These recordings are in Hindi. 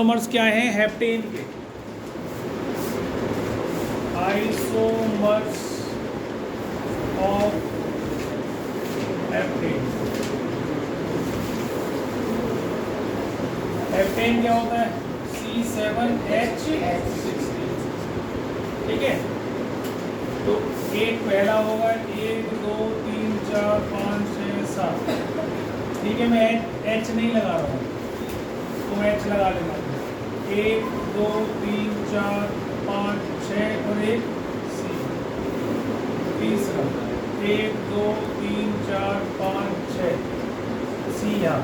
आइसोमर्स क्या हैं हेप्टेन के? Isomers of heptane. हेप्टेन क्या होता है? C7H16। ठीक है, तो एक पहला होगा 1 2 3 4 5 6 7। ठीक है, मैं H नहीं लगा रहा हूँ, तो H लगा लेना। 1 2 3 4 5 6 और एक C। तीसरा 1 2 3 4 5 6 C यहाँ।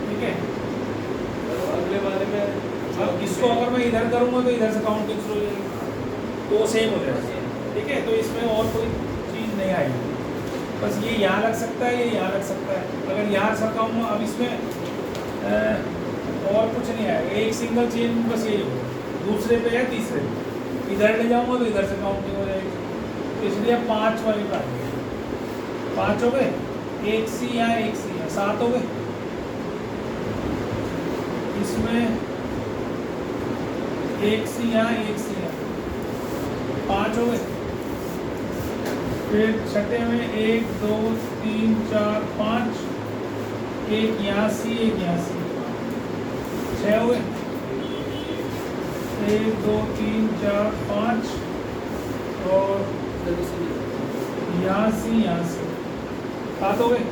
ठीक है, अगले वाले में अब इसको अगर मैं इधर करूँगा तो इधर से काउंटिंग शुरू हो जाएगी, तो सेम हो जाएगा। ठीक है, तो इसमें और कोई चीज़ नहीं आएगी, बस ये यहाँ लग सकता है, ये यहाँ लग सकता है। अगर यहाँ सरकाऊँगा, अब इसमें और कुछ नहीं आएगा, एक सिंगल चेन बस यही होगा। दूसरे पे या तीसरे पे इधर ले जाऊँगा तो इधर से काउंटिंग हो जाएगी, इसलिए अब 5 वाले पे आ गए। 5 हो गए, एक C यहाँ, एक C यहाँ, 7 हो गए। इसमें एक C यहाँ, एक C यहाँ, 5 हो गए। फिर छठे में 1 2 3 4 5, एक यहाँ C, एक यहाँ C, 6 हो गए। 1 2 3 4 5 और यहाँ C, यहाँ C, 7 हो गए।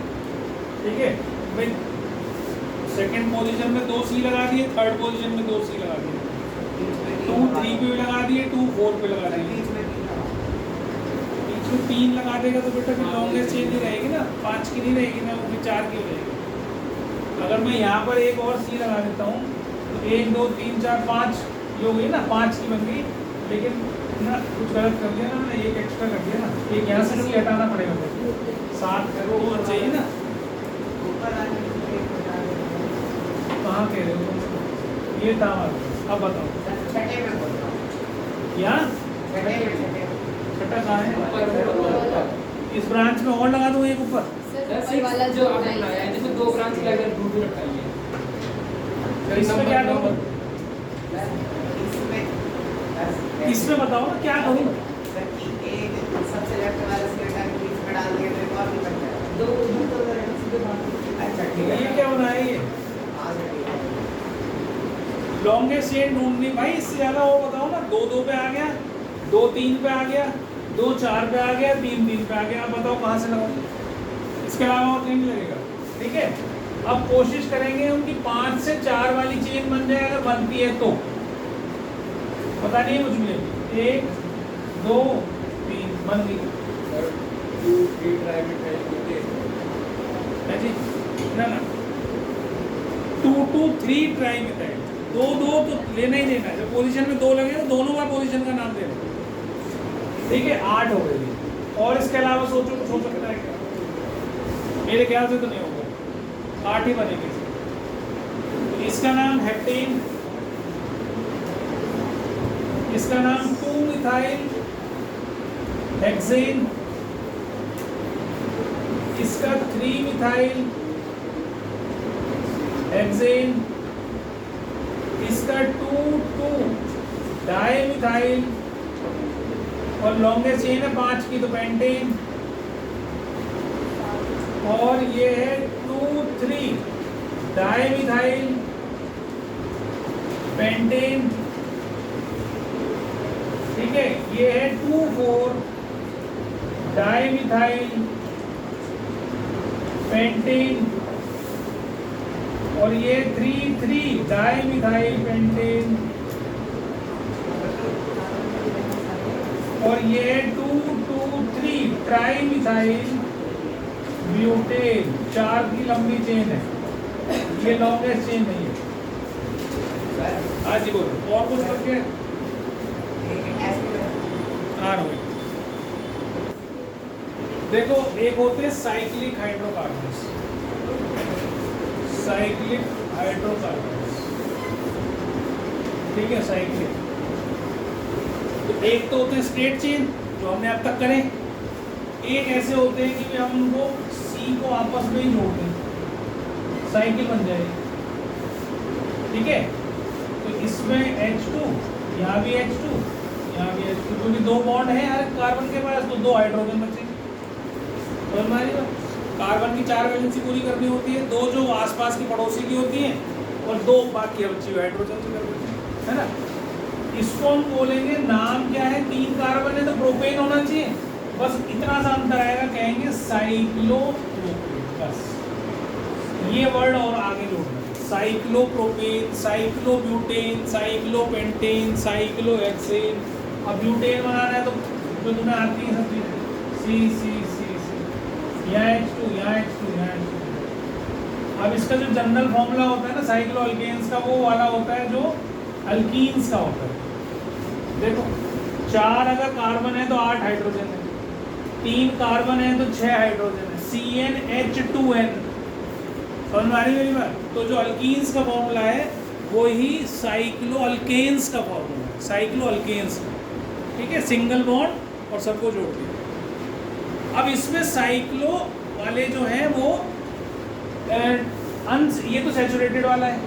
ठीक है भाई, सेकंड पोजीशन में 2 C लगा दिए, थर्ड पोजीशन में 2 C लगा दिए, 2 3 पे लगा दिए, 2 4 पे लगा दिए। बीच में 3 लगा देगा तो बेटा फिर लॉन्गेस्ट चेन ही रहेगी ना, 5 की नहीं रहेगी ना, वो फिर 4 की हो जाएगी। अगर मैं यहाँ पर एक और C लगा देता हूँ तो 1 2 3 4 5 ये हो गई ना, 5 की बन गई। लेकिन ना कुछ गलत कर दिया ना, मैंने एक एक्स्ट्रा कर दिया ना, एक यहाँ से C हटाना पड़ेगा, 7 तो चाहिए ना। कहाँ कह रहे हो? ये था अब बताओ यहाँ छठा कहाँ है? इस ब्रांच में और लगा दूँ एक ऊपर, जो आपने बनाया है, जिसमें 2 ब्रांच लगा दूर दूर रखाई है। तो इसमें क्या करूँ? इसमें बताओ ना क्या करूँ? सबसे लेफ्ट वाला स्केटर बीच में डाल दिया तो और भी बन जाएगा। दो तो सीधे बात। अच्छा ठीक है, ये क्या बना है? ये लॉन्गेस्ट चेन ढूंढनी भाई, इससे ज़्यादा वो बताओ ना। 2 2 पे आ गया, 2 3 पे आ गया, 2 4 पे आ गया, 3 3 पे आ गया। अब बताओ कहाँ से लगाओ? इसके अलावा और कहीं नहीं लगेगा। ठीक है, अब कोशिश करेंगे उनकी 5 से 4 वाली चेन बन जाए, अगर बनती है तो। पता नहीं है मुझ में 1 2 3 बन गई है जी ना ना 2 2 3 ट्राई में है। 2 2 तो लेना ही लेना है, जब पोजीशन में 2 लगे तो दोनों बार पोजीशन का नाम देना। ठीक है, 8 हो गई। और इसके अलावा सोचो कुछ हो सकता है क्या? मेरे ख्याल से तो नहीं होगा, 8 ही बनेगी। तो इसका नाम हेप्टेन, इसका नाम 2 मिथाइल हेक्सेन, इसका 3 मिथाइल हेक्सेन, इसका 2 2 डाइमिथाइल, और लॉन्गेस्ट चेन है 5 की तो पेंटेन, और ये है 2 3 डाइमिथाइल पेंटेन। ठीक है, ये है 2 4 डाइमिथाइल पेंटेन, और ये 3 3 डाइमिथाइल पेंटेन, और ये 2 2 3 ट्राइमिथाइल ब्यूटेन। 4 की लंबी चेन है, ये लॉन्गेस्ट चेन नहीं है। हाँ जी बोलो, और कुछ करके आ रहा हूँ। देखो, एक होते हैं साइक्लिक हाइड्रोकार्बन्स, साइक्लिक हाइड्रोकार्बन्स। ठीक है, साइक्लिक। तो एक तो होते हैं स्ट्रेट चेन जो हमने अब तक करे, एक ऐसे होते हैं कि हम उनको C को आपस में ही जोड़ दें, साइकिल बन जाएगी। ठीक है, इसमें H2, यहाँ भी H2, यहाँ भी H2, क्योंकि दो बॉन्ड है हर कार्बन के पास, तो दो हाइड्रोजन बचेंगे। तो हमारी कार्बन की 4 वैलेंसी पूरी करनी होती है, दो जो आसपास की पड़ोसी की होती हैं और दो बाकी बची हुई हाइड्रोजन की कर देते हैं, है ना। इसको हम बोलेंगे, नाम क्या है, 3 कार्बन है तो प्रोपेन होना चाहिए, बस इतना सा अंतर आएगा, कहेंगे साइक्लोप्रोपेन। बस ये वर्ड और आगे जोड़ना, साइक्लोप्रोपेन, साइक्लोब्यूटेन, साइक्लोपेंटेन, साइक्लोहेक्सेन। अब ब्यूटेन बनाना है तो जो तुम्हें आती है सब चीजें, सी सी सी सी, यहाँ H2, यहाँ H2, यहाँ H2। अब इसका जो जनरल फॉर्मूला होता है ना साइक्लो अल्केन्स का, वो वाला होता है जो अल्कीन्स का होता है। देखो 4 अगर कार्बन है तो 8 हाइड्रोजन है, 3 कार्बन है तो 6 हाइड्रोजन है, CnH2n। समझ में आ रही मेरी बात। तो जो अल्कीन्स का फॉर्मूला है वो ही साइक्लो अल्केन्स का फॉर्मूला है, साइक्लो अल्केन्स, ठीक है, सिंगल बॉन्ड और सबको जोड़ दिया। अब इसमें साइक्लो वाले जो हैं वो ये तो सैचुरेटेड वाला है,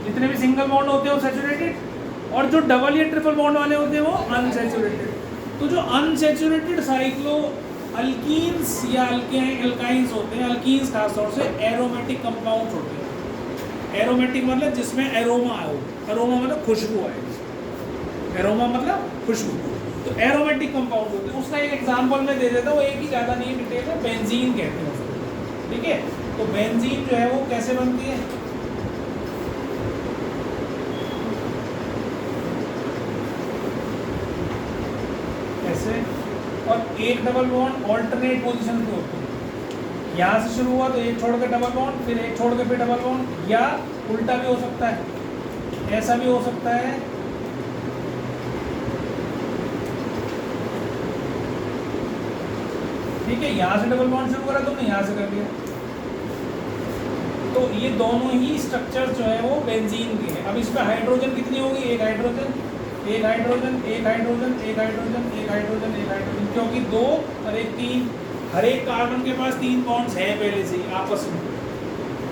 जितने भी सिंगल बॉन्ड होते हैं वो सैचुरेटेड, और जो डबल या ट्रिपल बॉन्ड वाले होते हैं वो अनसैचुरेटेड। तो जो अनसैचुरेटेड साइक्लो अल्कीन्स या अल्काइंस होते हैं, अल्कीन्स खासतौर से एरोमेटिक कंपाउंड्स होते हैं। एरोमेटिक मतलब जिसमें एरोमा हो, एरोमा मतलब खुशबू आए, एरोमा मतलब खुशबू, तो एरोमेटिक कंपाउंड होते हैं। उसका एक एग्जांपल मैं दे देता हूँ, एक ही ज़्यादा नहीं डिटेल है, बेंजीन कहते हैं उसको, ठीक है। तो बेंजीन जो है वो कैसे बनती है, ऐसे, और एक डबल बॉन्ड ऑल्टरनेट पोजीशन पे होते हैं। यहाँ से शुरू हुआ तो एक छोड़ के डबल बॉन्ड, फिर एक छोड़ के फिर डबल बॉन्ड, या उल्टा भी हो सकता है, ऐसा भी हो सकता है, ठीक है। यहाँ से डबल बॉन्ड शुरू करा तुमने, यहाँ से कर दिया। तो ये दोनों ही स्ट्रक्चर जो है वो बेंजीन के हैं। अब इसमें हाइड्रोजन कितनी होगी, एक हाइड्रोजन, एक हाइड्रोजन, एक हाइड्रोजन, एक हाइड्रोजन, एक हाइड्रोजन, एक हाइड्रोजन, क्योंकि 2 और 1 3, हर एक कार्बन के पास 3 बॉन्ड्स हैं पहले से ही आपस में,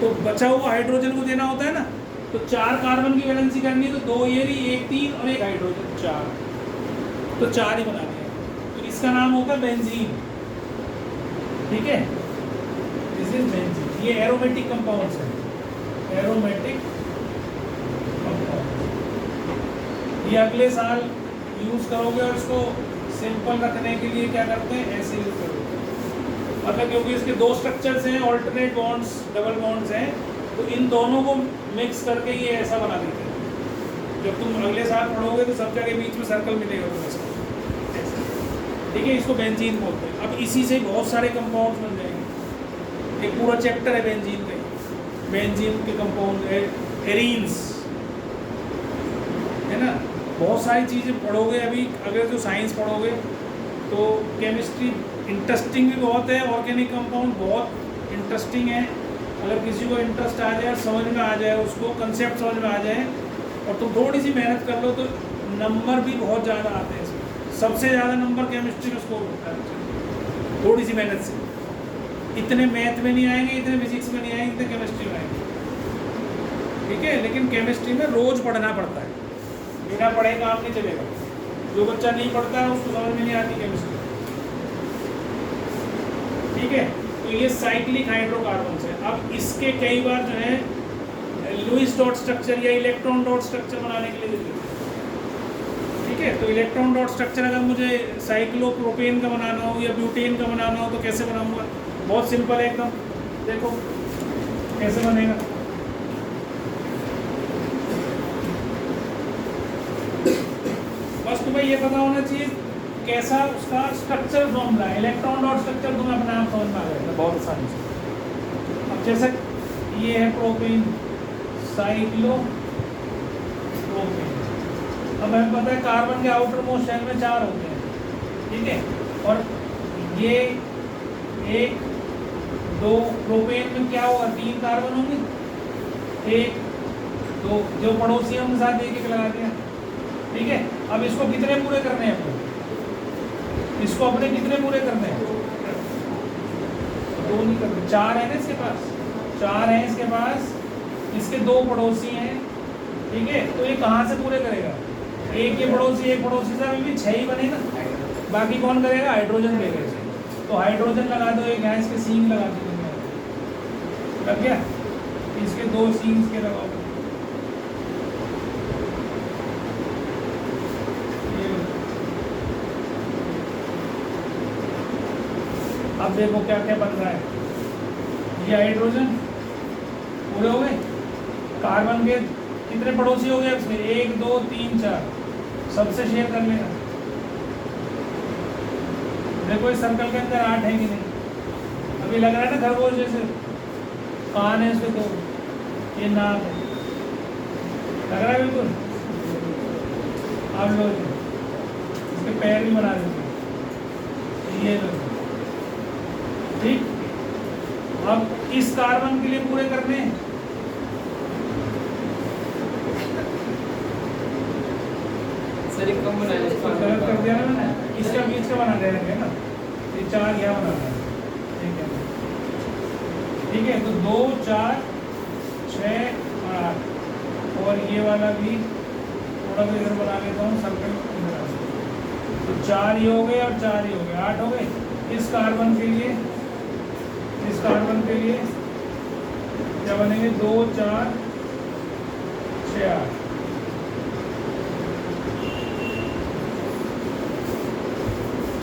तो बचा हुआ हाइड्रोजन को देना होता है ना। तो 4 कार्बन की वैलेंसी करनी है, तो 2 ये रही, 1 3 और 1 हाइड्रोजन, 4, तो 4 ही बना दिया। तो इसका नाम होगा बेंजीन, ठीक है, दिस इज बेंजीन। ये एरोमेटिक कंपाउंड्स है, एरोमेटिक कंपाउंड। ये अगले साल यूज़ करोगे और इसको सिंपल रखने के लिए क्या करते हैं, ऐसे यूज़ करोगे, मतलब क्योंकि इसके 2 स्ट्रक्चर्स हैं, ऑल्टरनेट बॉन्ड्स, डबल बॉन्ड्स हैं, तो इन दोनों को मिक्स करके ये ऐसा बना देते हैं। जब तुम अगले साल पढ़ोगे तो सब जगह बीच में सर्कल मिलेगा तुम्हें इसको, ठीक है, इसको बेंजीन बोलते हैं। अब इसी से बहुत सारे कंपाउंड्स बन जाएंगे, एक पूरा चैप्टर है बेंजीन का, बेंजीन के कंपाउंड है, एरीन्स, है ना। बहुत सारी चीज़ें पढ़ोगे अभी, अगर जो साइंस पढ़ोगे तो केमिस्ट्री इंटरेस्टिंग भी बहुत है, ऑर्गेनिक कंपाउंड बहुत इंटरेस्टिंग है। अगर किसी को इंटरेस्ट आ जाए, समझ में आ जाए, उसको कंसेप्ट समझ में आ जाए और तुम थोड़ी सी मेहनत कर लो तो नंबर भी बहुत ज़्यादा आते हैं इसमें। सबसे ज़्यादा नंबर केमिस्ट्री में स्कोर होता है थोड़ी सी मेहनत से। इतने मैथ में नहीं आएंगे, इतने फिजिक्स में नहीं आएंगे, इतने केमिस्ट्री में आएंगे, ठीक है। लेकिन केमिस्ट्री में रोज़ पढ़ना पड़ता है, बिना पढ़े काम नहीं चलेगा। जो बच्चा नहीं पढ़ता है उसको समझ में नहीं आती केमिस्ट्री, ठीक है। तो ये साइक्लिक हाइड्रोकार्बन्स है। अब इसके कई बार जो है लुईस डॉट स्ट्रक्चर या इलेक्ट्रॉन डॉट स्ट्रक्चर बनाने के लिए देते हैं, ठीक है। तो इलेक्ट्रॉन डॉट स्ट्रक्चर अगर मुझे साइक्लोप्रोपेन का बनाना हो या ब्यूटेन का बनाना हो तो कैसे बनाऊंगा, बहुत सिंपल है एकदम, देखो कैसे बनेगा। बस तुम्हें ये पता होना चाहिए कैसा उसका स्ट्रक्चर फॉर्मूला है, इलेक्ट्रॉन डॉट स्ट्रक्चर तुम्हें अपने आप समझ में आ जाएगा बहुत आसानी से। अब जैसे ये है प्रोपेन, साइक्लो प्रोपेन। अब हमें पता है कार्बन के आउटर मोस्ट शेल में 4 होते हैं, ठीक है, और ये 1 2 प्रोपेन में क्या होगा, 3 कार्बन होंगे, 1 2 जो पड़ोसी है उनके साथ एक लगा दिया, ठीक है। अब इसको कितने पूरे करने हैं अपने, इसको अपने कितने पूरे करने हैं, 2 नहीं करते, 4 है ना इसके पास, 4 है इसके पास, इसके 2 पड़ोसी हैं, ठीक है, तो ये कहाँ से पूरे करेगा? एक ये पड़ोसी, एक पड़ोसी से अभी भी 6 ही बनेगा, बाकी कौन करेगा? हाइड्रोजन देगा इसे। तो हाइड्रोजन लगा दो, एक गैस के सींग लगा दो, लग गया? इसके 2 सींग्स के लगाओ। अब देखो क्या क्या बन रहा है। ये हाइड्रोजन पूरे हो गए। कार्बन के कितने पड़ोसी हो गए उसमें? 1 2 3 4, सबसे शेयर कर लेना। देखो इस सर्कल के अंदर 8 है कि नहीं? अभी लग रहा है ना खरगोश जैसे, कान है इसमें, तो ये नाक है, लग रहा है बिल्कुल। आप लोग इसके पैर भी बना देते, ये लो, ठीक। अब इस कार्बन के लिए पूरे करने हैं। सर एक कम बनाया इसको गलत कर दिया ना मैंने, इसका बीच का बना देना है ना, ये 4 यहाँ बनाना है, ठीक है। तो 2 4 6 और 8, और ये वाला भी थोड़ा सा इधर बना लेता हूँ, सर्कल इधर आ जाए। तो 4 ये हो गए और 4 ये हो गए, 8 हो गए। इस कार्बन के लिए, इस कार्बन के लिए क्या बनेंगे? 2 4 6 8।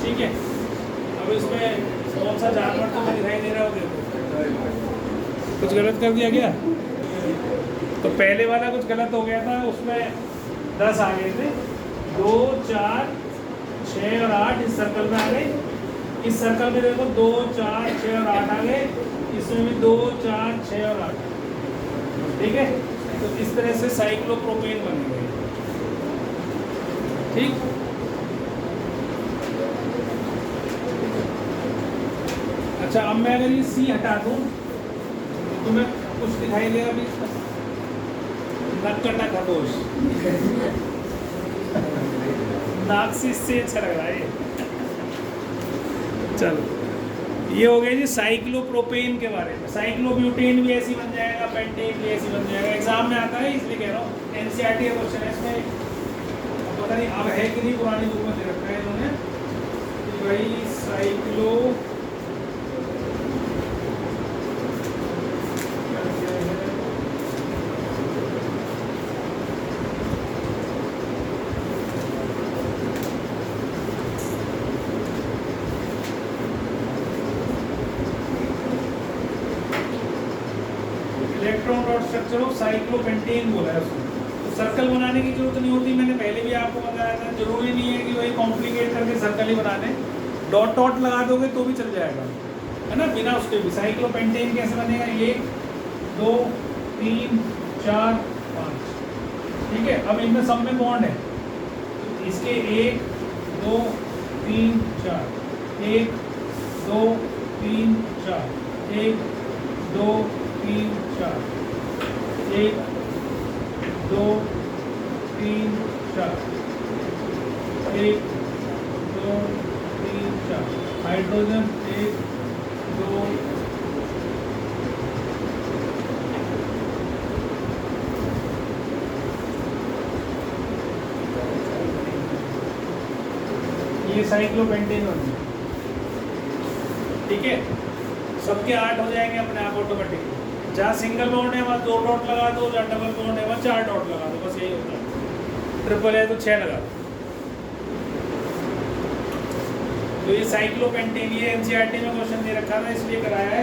ठीक है। अब इसमें कौन सा जानवर तो दिखाई दे रहा हो? देखो कुछ गलत कर दिया क्या? तो पहले वाला कुछ गलत हो गया था, उसमें 10 आ गए थे। 2 4 6 और 8 इस सर्कल में आ गए। इस सर्कल में देखो 2 4 6 और 8 आ गए, इसमें भी 2 4 6 और 8, ठीक है। तो इस तरह से साइक्लोप्रोपेन बनेंगे, ठीक। अच्छा, अब मैं अगर ये C हटा दूं तो तुम्हें कुछ दिखाई देगा भी? नक्कड़ खरगोश नाक से इससे अच्छा लग रहा है ये। चलो, ये हो गया जी साइक्लोप्रोपेन के बारे में। साइक्लोब्यूटेन भी ऐसी बन जाएगा, पेंटेन भी ऐसी बन जाएगा। एग्जाम में आता है इसलिए कह रहा हूँ, एनसीईआरटी का क्वेश्चन है इसमें। पता नहीं अब है कि नहीं, पुरानी बुक में दे रखा है इन्होंने कि भाई cyclo electron dot structure of cyclopentane बोला है उसको। तो सर्कल बनाने की जरूरत नहीं होती, मैंने पहले भी आपको बताया था। जरूरी नहीं है कि वही कॉम्प्लिकेट करके सर्कल ही बना दें, डॉट डॉट लगा दोगे तो भी चल जाएगा, है ना, बिना उसके भी। साइक्लोपेंटेन कैसे बनेगा? 1 2 3 4 5, ठीक है। अब इनमें सब में बॉन्ड है, तो इसके 1 2 3 4, 1 2 3 4, 1 2 3 4, 1 2 3 4, 1 2 3 4। हाइड्रोजन 1 2 ये साइक्लोपेंटेन बन गया, ठीक है। सबके 8 हो जाएंगे अपने आप ऑटोमेटिकली। जहाँ सिंगल बॉन्ड है वहाँ 2 डॉट लगा दो, जहाँ डबल बॉन्ड है वहाँ 4 डॉट लगा दो, बस यही होता है। ट्रिपल है तो 6 लगा दो। तो ये साइक्लोपेंटेन, ये एनसीईआरटी में क्वेश्चन दे रखा था इसलिए कराया है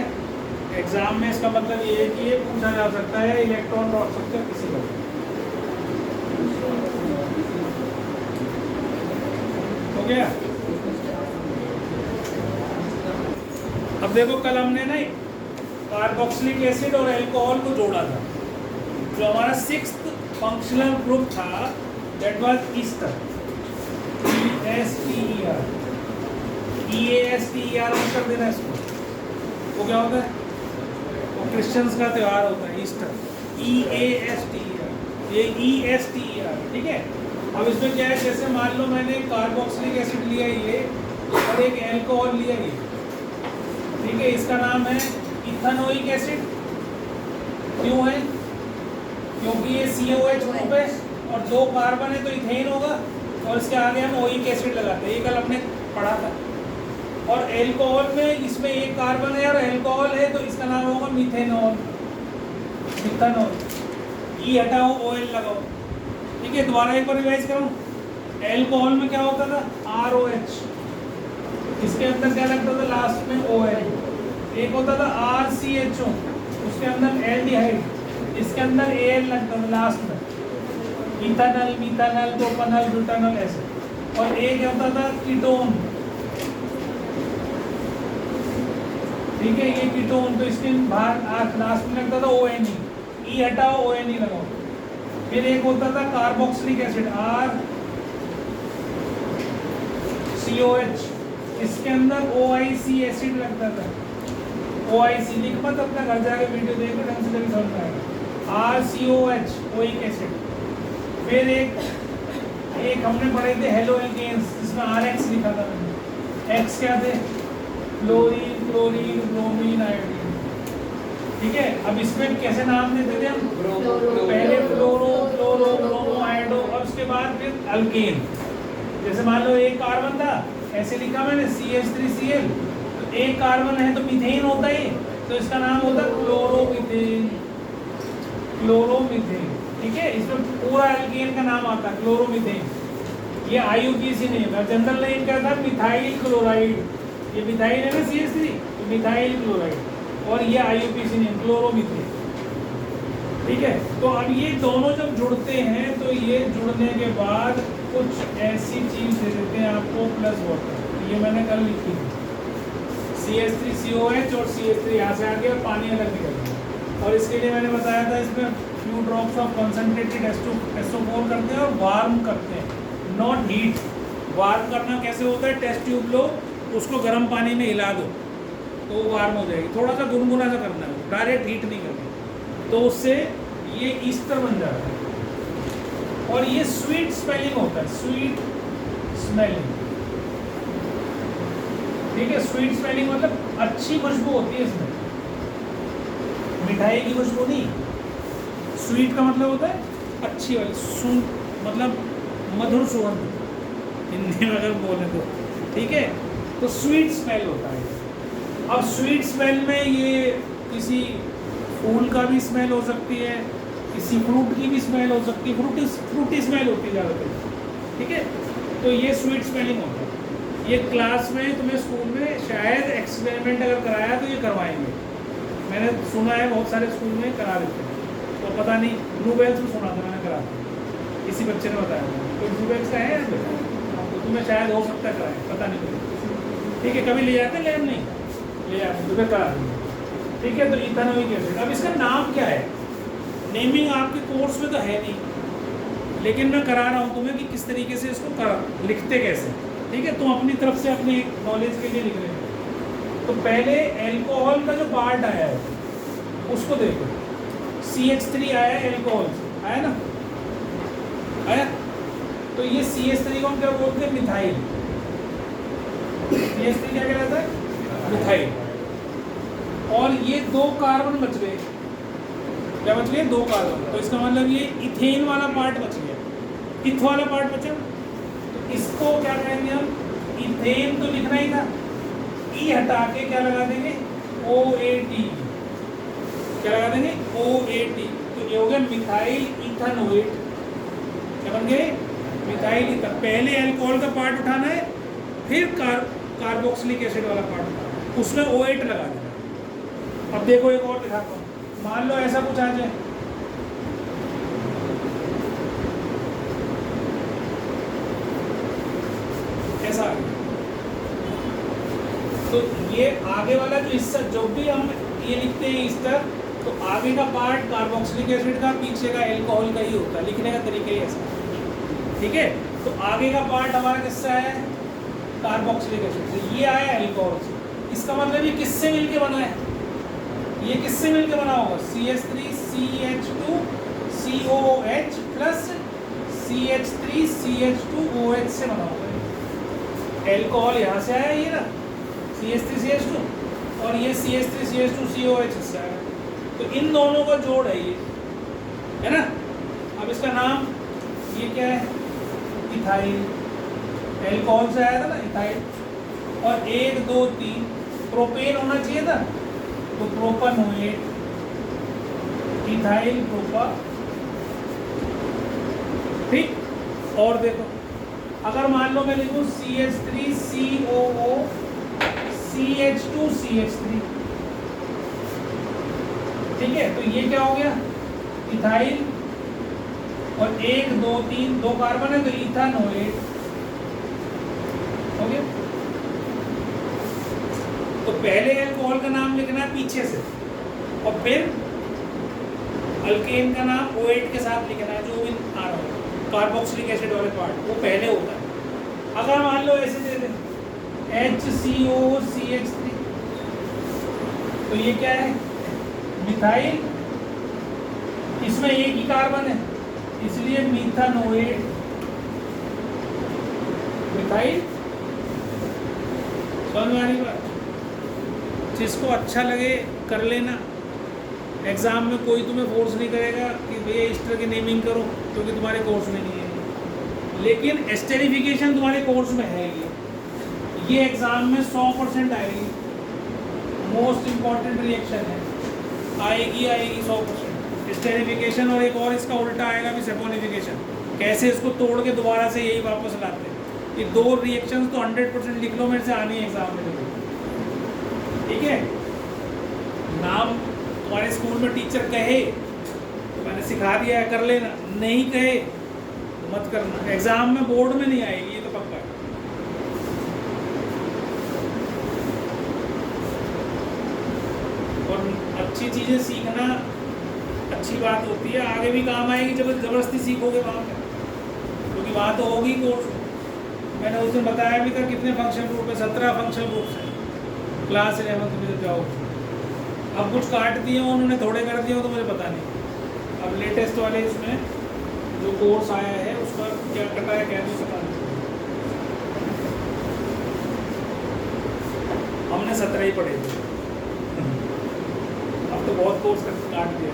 एग्जाम में। इसका मतलब ये है कि ये पूछा जा सकता है इलेक्ट्रॉन डॉट स्ट्रक्चर किसी का। हो गया। अब देखो, कल हमने ना कार्बोक्सिलिक एसिड और अल्कोहल को जोड़ा था। जो हमारा 6th फंक्शनल ग्रुप था that was Easter, ESTER, EASTER कर देना इसको। वो क्या होता है? वो क्रिश्चियंस का त्यौहार होता है ईस्टर। EASTER, ये ESTER, ठीक है। अब इसमें क्या है, जैसे मान लो मैंने कार्बोक्सिलिक एसिड लिया ये और एक अल्कोहल लिया ये, ठीक है। इसका नाम है इथेनोइक एसिड। क्यों है? क्योंकि ये COH ग्रुप है और 2 कार्बन है तो इथेन होगा, और इसके आगे हम ओइक एसिड लगाते हैं, ये कल हमने पढ़ा था। और एल्कोहल में इसमें 1 कार्बन है और एल्कोहल है तो इसका नाम होगा मिथेनॉल, मिथेनॉल। ई हटाओ, OL लगाओ। ठीक है, दोबारा एक बार रिवाइज करूँ। एल्कोहल में क्या होता था? ROH, इसके अंदर क्या लगता था? लास्ट में OL। एक होता था RCHO, उसके अंदर एल्डिहाइड, इसके अंदर AL लगता था लास्ट में, इथानल, मिथानल, प्रोपानल, ब्यूटानल, ऐसे। और एक होता था कीटोन, ठीक है, ये कीटोन, तो इसके बाहर लास्ट में लगता था ONE, ई हटाओ, ONE लगाओ। फिर एक होता था कार्बोक्सिलिक एसिड, RCOH, इसके अंदर OIC एसिड लगता था, OIC लिख मत, अपना घर जाके वीडियो देखो, ढंग से तभी समझ आएगा। RCOH, oic acid. फिर एक हमने पढ़े थे हेलो एल्केन्स, जिसमें RX लिखा था मैंने। X क्या थे? Fluorine, chlorine, bromine, iodine. ठीक है, अब इसमें कैसे नाम देते थे हम? पहले फ्लोरो, फ्लोरो, ब्रोमो, आयोडो, और उसके बाद फिर अल्केन। जैसे मान लो 1 कार्बन था, ऐसे लिखा मैंने CH3Cl, तो 1 कार्बन है तो मीथेन होता है, तो इसका नाम होता है क्लोरोमीथेन, क्लोरोमीथेन। ठीक है, इसमें पूरा एल्केन का नाम आता है क्लोरोमीथेन। ये IUPAC नेम है, जनरल नेम क्या था? Methyl chloride. ये मिथाइल है ना CH3, तो मिथाइल क्लोराइड, और ये IUPAC नेम क्लोरोमीथेन। ठीक है, तो अब ये दोनों जब जुड़ते हैं तो ये जुड़ने के बाद कुछ ऐसी चीज दे देते हैं आपको, प्लस वाटर। ये मैंने कल लिखी थी, CH3COH और CH3 यहाँ से आ गया, पानी अलग निकल गया। और इसके लिए मैंने बताया था, इसमें few drops of concentrated SO4 करते हैं और वार्म करते हैं, नॉट हीट। वार्म करना कैसे होता है? टेस्ट ट्यूब लो, उसको गर्म पानी में हिला दो तो वो वार्म हो जाएगी, थोड़ा सा गुनगुना सा करना है, डायरेक्ट हीट नहीं करनी, तो उससे ये ईस्टर बन जाता है। और ये स्वीट स्मेलिंग होता है, स्वीट स्मेलिंग। ठीक है, स्वीट स्मेलिंग मतलब अच्छी खुशबू होती है इसमें, मिठाई की खुशबू नहीं। स्वीट का मतलब होता है अच्छी वाली, मतलब मधुर सुगंध, हिंदी में अगर बोले तो। ठीक है, तो स्वीट स्मेल होता है। अब स्वीट स्मेल में ये किसी फूल का भी स्मेल हो सकती है, किसी फ्रूट की भी स्मेल हो सकती है, फ्रूटी स्मेल होती है ज़्यादातर। ठीक है, तो ये स्वीट स्मेलिंग होता है। ये क्लास में तुम्हें स्कूल में शायद एक्सपेरिमेंट अगर कराया तो ये करवाएंगे, मैंने सुना है बहुत सारे स्कूल में करा देते हैं, तो पता नहीं, ब्लूबेल्स में सुना था मैंने, करा किसी बच्चे ने बताया था। तो ब्लूबेल्स का है तो तुम्हें शायद हो सकता है कराए, पता नहीं। ठीक है, कभी ले जाते हैं लैब? नहीं ले जाते, तुम्हें करा देंगे। ठीक है, तो इथेनोइक एसिड। अब इसका नाम क्या है? नेमिंग आपके कोर्स में तो है नहीं, लेकिन मैं करा रहा हूँ तुम्हें कि किस तरीके से इसको लिखते कैसे। ठीक है, तुम अपनी तरफ से अपने नॉलेज के लिए लिख रहे हो। तो पहले एल्कोहल का जो पार्ट आया है उसको देखो, CH3 आया है, एल्कोहल आया ना, आया। तो ये CH3 को हम क्या बोलते हैं? मिथाइल। CH3 क्या कहलाता है? मिथाइल। और ये 2 कार्बन बच गए, क्या बच गए? 2 कार्बन। तो इसका मतलब ये इथेन वाला पार्ट बच गया, इथ वाला पार्ट बचा, तो इसको क्या कहेंगे हम? इथेन तो लिखना ही था, ई हटा के क्या लगा देंगे? OAT। क्या लगा देंगे? OAT। तो ये हो गया मिथाइल इथेनोएट। क्या बन गए? Methyl ether. पहले अल्कोहल का पार्ट उठाना है, फिर कार्बोक्सिलिक एसिड वाला पार्ट उठाना है, उसमें OH लगा देना। अब देखो एक और दिखाता हूँ, मान लो ऐसा कुछ आ जाए, ऐसा आ गया, तो ये आगे वाला जो हिस्सा, जब भी हम ये लिखते हैं ईस्टर, तो आगे का पार्ट कार्बोक्सिलिक एसिड का, पीछे का एल्कोहल का ही होता है, लिखने का तरीका ही ऐसा। ठीक है, तो आगे का पार्ट हमारा किससे है? कार्बोक्सिलिक एसिड से। ये आया एल्कोहल से। इसका मतलब ये किससे मिलके बना है? ये किससे मिलके बना होगा? CH3CH2 COOH प्लस CH3CH2OH से बना होगा। एल्कोहल यहाँ से आया, ये ना CH3CH2, और ये CH3CH2COH से आया। तो इन दोनों का जोड़ है ये, है ना। अब इसका नाम ये क्या है, इथाइल, एल्कोहल से आया था ना इथाइल। और 1 2 3 प्रोपेन होना चाहिए था, तो प्रोपनोएट, इथाइल प्रोपा। ठीक। और देखो अगर मान लो मैं लिखूं CH3COO CH2CH3, ठीक है, तो ये क्या हो गया, इथाइल। और 1 2 3 2 कार्बन है तो इथानोएट हो गया। तो पहले अल्कोहल का नाम लिखना है पीछे से, और फिर अल्केन का नाम OH के साथ लिखना है, जो भी आ रहा है कार्बोक्सिलिक एसिड वाले पार्ट, वो पहले होता है। अगर मान लो ऐसे दे दें HCOCH3, तो ये क्या है, मिथाइल, इसमें एक ही कार्बन है इसलिए मीथानोएट, मिथाइल। समझ में आ रही बात। जिसको अच्छा लगे कर लेना, एग्जाम में कोई तुम्हें फोर्स नहीं करेगा कि भैया इस तरह की नेमिंग करो, क्योंकि तुम्हारे कोर्स में नहीं है। लेकिन एस्टेरिफिकेशन तुम्हारे कोर्स में है ये एग्जाम में 100% आएगी, मोस्ट इम्पॉर्टेंट रिएक्शन है, आएगी 100% एस्टेरिफिकेशन। और एक और इसका उल्टा आएगा भी सेपोनिफिकेशन, कैसे इसको तोड़ के दोबारा से यही वापस लाते हैं। ये 2 रिएक्शंस तो 100% लिख लो, मेरे से आनी है एग्जाम में। ठीक है, नाम तुम्हारे स्कूल में टीचर कहे तो मैंने सिखा दिया है, कर लेना, नहीं कहे मत करना, एग्जाम में बोर्ड में नहीं आएगी, ये तो पक्का है। और अच्छी चीजें सीखना अच्छी बात होती है, आगे भी काम आएगी जब जबरदस्ती सीखोगे वहाँ पे, क्योंकि वहाँ तो होगी कोर्स। मैंने उस दिन बताया भी था कितने फंक्शन ग्रुप है, 17 फंक्शन ग्रुप्स हैं क्लास 11 में जब जाओ। अब कुछ काट दिए उन्होंने, थोड़े कर दिए हो तो मुझे पता नहीं। अब लेटेस्ट वाले इसमें जो कोर्स आया है उसका क्या कटा है क्या नहीं पता नहीं। हमने 17 ही पढ़े थे, अब तो बहुत कोर्स काट दिया।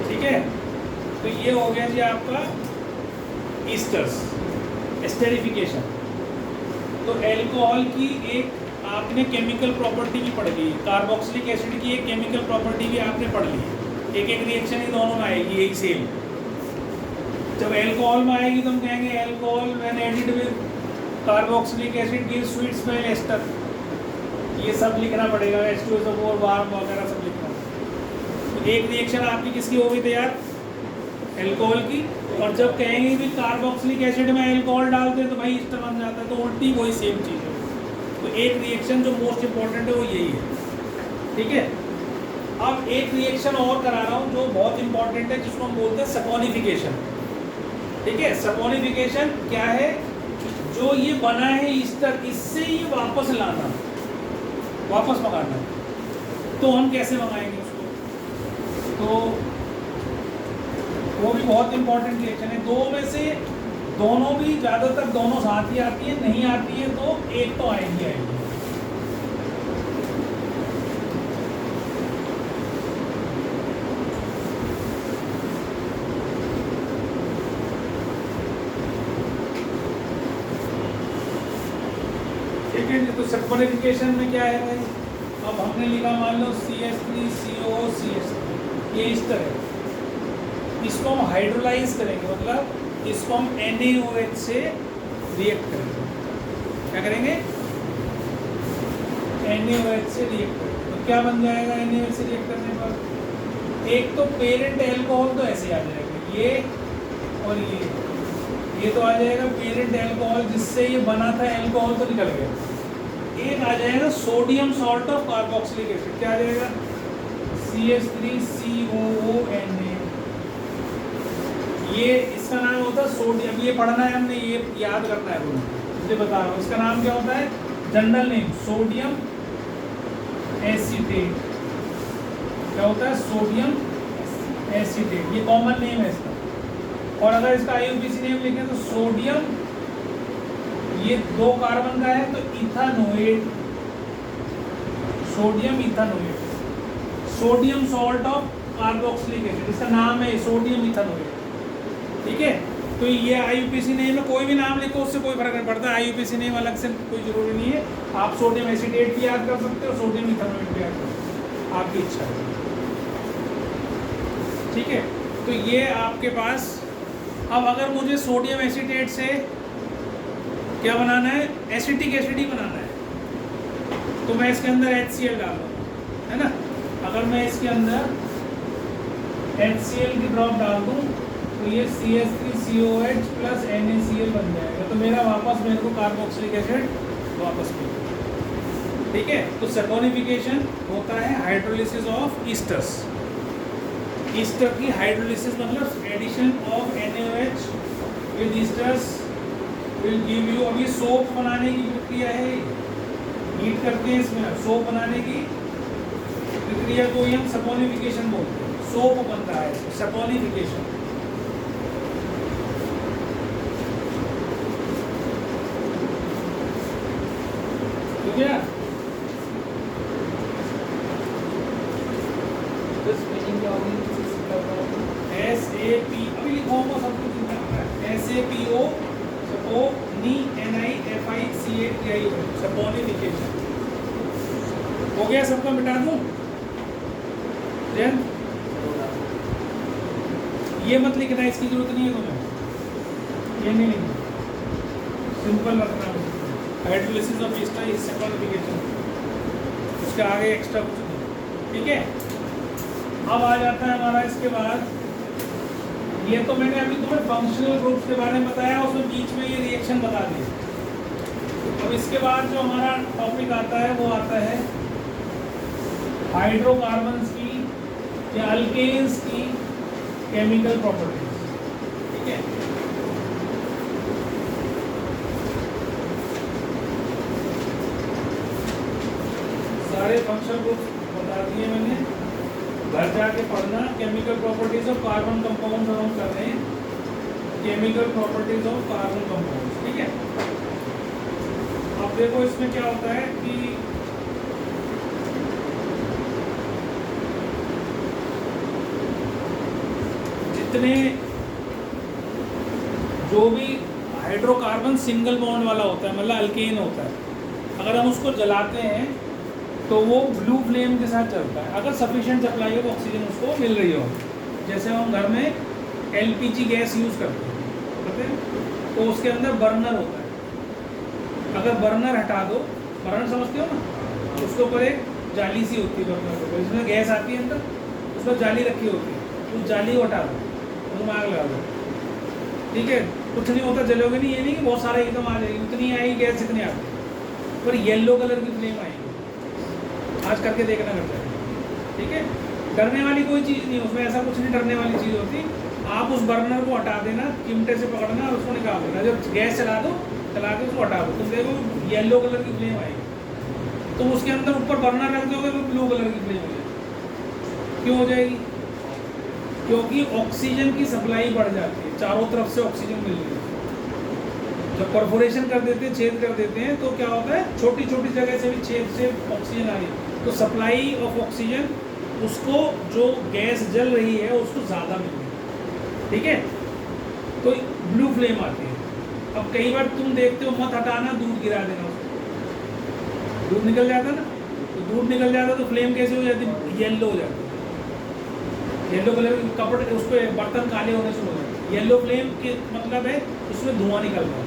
ठीक है, तो ये हो गया जी आपका ईस्टर्स, एस्टेरिफिकेशन। तो एल्कोहल की एक आपने केमिकल प्रॉपर्टी भी पढ़ ली, कार्बोक्सिलिक एसिड की एक केमिकल प्रॉपर्टी भी आपने पढ़ ली। एक एक रिएक्शन ही दोनों में आएगी, यही सेम। जब एल्कोहल में आएगी तो हम कहेंगे alcohol when added with carboxylic acid gives sweet smell ester. ये सब लिखना पड़ेगा, H2SO4 वार्म वगैरह सब लिखना। तो एक रिएक्शन आपकी किसकी हो गई तैयार, एल्कोहल की। और जब कहेंगे कि कार्बोक्सिलिक एसिड में एल्कोहल डालते हैं तो भाई ईस्टर बन जाता है, तो उल्टी वही सेम चीज़ है। तो एक रिएक्शन जो मोस्ट इम्पॉर्टेंट है वो यही है। ठीक है, अब एक रिएक्शन और करा रहा हूँ जो बहुत इंपॉर्टेंट है, जिसको हम बोलते हैं सपोनिफिकेशन। ठीक है, सपोनिफिकेशन क्या है, जो ये बना है ईस्टर, इससे ये वापस लाना, वापस मंगाना। तो हम कैसे मंगाएंगे उसको, तो वो भी बहुत इंपॉर्टेंट रिएक्शन है। दो में से दोनों भी ज़्यादातर दोनों साथ ही आती है, नहीं आती है तो एक तो आएगी आएगी। ठीक है, तो सपोनिफिकेशन में क्या है भाई, अब हमने लिखा मान लो CH3COCH3, ये इस तरह, इसको हम हाइड्रोलाइज करेंगे, मतलब इसको हम NaOH से रिएक्ट करेंगे। क्या करेंगे, NaOH से रिएक्ट करेंगे। तो क्या बन जाएगा NaOH से रिएक्ट करने पर, एक तो पेरेंट एल्कोहल तो ऐसे आ जाएगा, ये और ये तो आ जाएगा पेरेंट एल्कोहल, जिससे ये बना था एल्कोहल तो निकल गया। एक आ जाएगा sodium salt of carboxylic acid, क्या आ जाएगा CH3COONA। ये इसका नाम होता है सोडियम, ये पढ़ना है हमने, ये याद करना है मुझे बता रहा हूँ। इसका नाम क्या होता है, जनरल नेम सोडियम एसीटेट। क्या होता है, सोडियम एसीटेट, ये कॉमन नेम है इसका। और अगर इसका IUPAC नेम लिखें तो सोडियम, ये 2 कार्बन का है तो ethanoate, sodium ethanoate, sodium salt of carboxylic acid, इसका नाम है सोडियम इथानोएट। ठीक है, तो ये IUPAC नेम में कोई भी नाम लिखो उससे कोई फर्क नहीं पड़ता, IUPAC नेम अलग से कोई जरूरी नहीं है। आप सोडियम एसिटेट भी याद कर सकते हो, सोडियम इथानोएट भी याद कर सकते हो, आपकी इच्छा है। ठीक है, तो ये आपके पास। अब अगर मुझे सोडियम एसिटेट से क्या बनाना है, एसिटिक एसिड ही बनाना है, तो मैं इसके अंदर HCl डाल दूँ, है ना। अगर मैं इसके अंदर HCl की ड्रॉप डाल दूँ तो ये CH3COH प्लस NaCl बन जाएगा, तो मेरे को कार्बोक्सिलिक एसिड वापस मिलेगा। ठीक है, तो सैपोनिफिकेशन होता है हाइड्रोलिसिस ऑफ ईस्टर्स। ईस्टर की हाइड्रोलिसिस मतलब addition of NaOH with esters will give you. अभी सोप बनाने की प्रक्रिया है, हीट करते हैं इसमें सोप बनाने की प्रक्रिया को ही हम सैपोनिफिकेशन बोलते हैं। सोप बन रहा है, सैपोनिफिकेशन। ठीक है, SAP अभी लिखो होगा, सब कुछ लिखा है। SAPO NiFiCATIO सैपोनिफिकेशन हो गया। सबका मिटा दूं, ये मत लिखना, इसकी जरूरत नहीं है तुम्हें, ये नहीं लिखना, सिंपल रखना। Hydrolysis of Easter is saponification, उसके आगे एक्स्ट्रा कुछ नहीं। ठीक है, अब आ जाता है हमारा इसके बाद, ये तो मैंने अभी तुम्हें फंक्शनल ग्रुप्स के बारे में बताया, उसमें बीच में ये रिएक्शन बता दिए। अब इसके बाद जो हमारा टॉपिक आता है वो आता है हाइड्रोकार्बन्स की या अल्केन्स की केमिकल प्रॉपर्टीज। ठीक है, सारे फंक्शनल ग्रुप्स बता दिए मैंने, घर जाके पढ़ना। Chemical properties of carbon compound हम कर रहे हैं, chemical properties of carbon compound. ठीक है, अब देखो इसमें क्या होता है कि जितने जो भी हाइड्रोकार्बन सिंगल बॉन्ड वाला होता है, मतलब अल्केन होता है, अगर हम उसको जलाते हैं तो वो ब्लू फ्लेम के साथ चलता है, अगर सफिशिएंट सप्लाई ऑफ ऑक्सीजन उसको मिल रही हो। जैसे हम घर में LPG गैस यूज़ करते हैं तो उसके अंदर बर्नर होता है, अगर बर्नर हटा दो, बर्नर समझते हो ना, उसके ऊपर एक जाली सी होती है बर्नर के ऊपर, जिसमें गैस आती है अंदर, उस पर जाली रखी होती है, उस जाली को हटा दो, उसमें आग लगा दो। ठीक है, कुछ नहीं होता, जलोगे नहीं, ये नहीं कि बहुत सारा एकदम आ जाएगी, उतनी आएगी गैस जितनी आती है, पर येलो कलर की फ्लेम आएगी। आज करके देखना करता है। ठीक है, डरने वाली कोई चीज़ नहीं, उसमें ऐसा कुछ नहीं डरने वाली चीज़ होती। आप उस बर्नर को हटा देना, चिमटे से पकड़ना और उसको निकाल देना, जब गैस चला दो, चला के उसको हटा दो, तुम देखो येलो कलर की फ्लेम आएगी। तुम उसके अंदर ऊपर बर्नर रख दोगे तो ब्लू कलर की फ्लेम हो जाएगी। क्यों हो जाएगी? क्योंकि ऑक्सीजन की सप्लाई बढ़ जाती है, चारों तरफ से ऑक्सीजन मिल रही है। जब परफोरेशन कर देते हैं, छेद कर देते हैं, तो क्या होता है, छोटी छोटी जगह से भी छेद से ऑक्सीजन आ रही है, तो सप्लाई ऑफ ऑक्सीजन उसको, जो गैस जल रही है उसको ज़्यादा मिल रही है। ठीक है, तो ब्लू फ्लेम आती है। अब कई बार तुम देखते हो, मत हटाना, दूध गिरा देना उसको, दूध निकल जाता ना, तो दूध निकल जाता तो फ्लेम कैसे हो जाती, येलो हो जाती है, येलो कलर के कपड़े, उस पर बर्तन काले होने शुरू हो जाते। येलो फ्लेम के मतलब है उसमें धुआं निकल रहा है,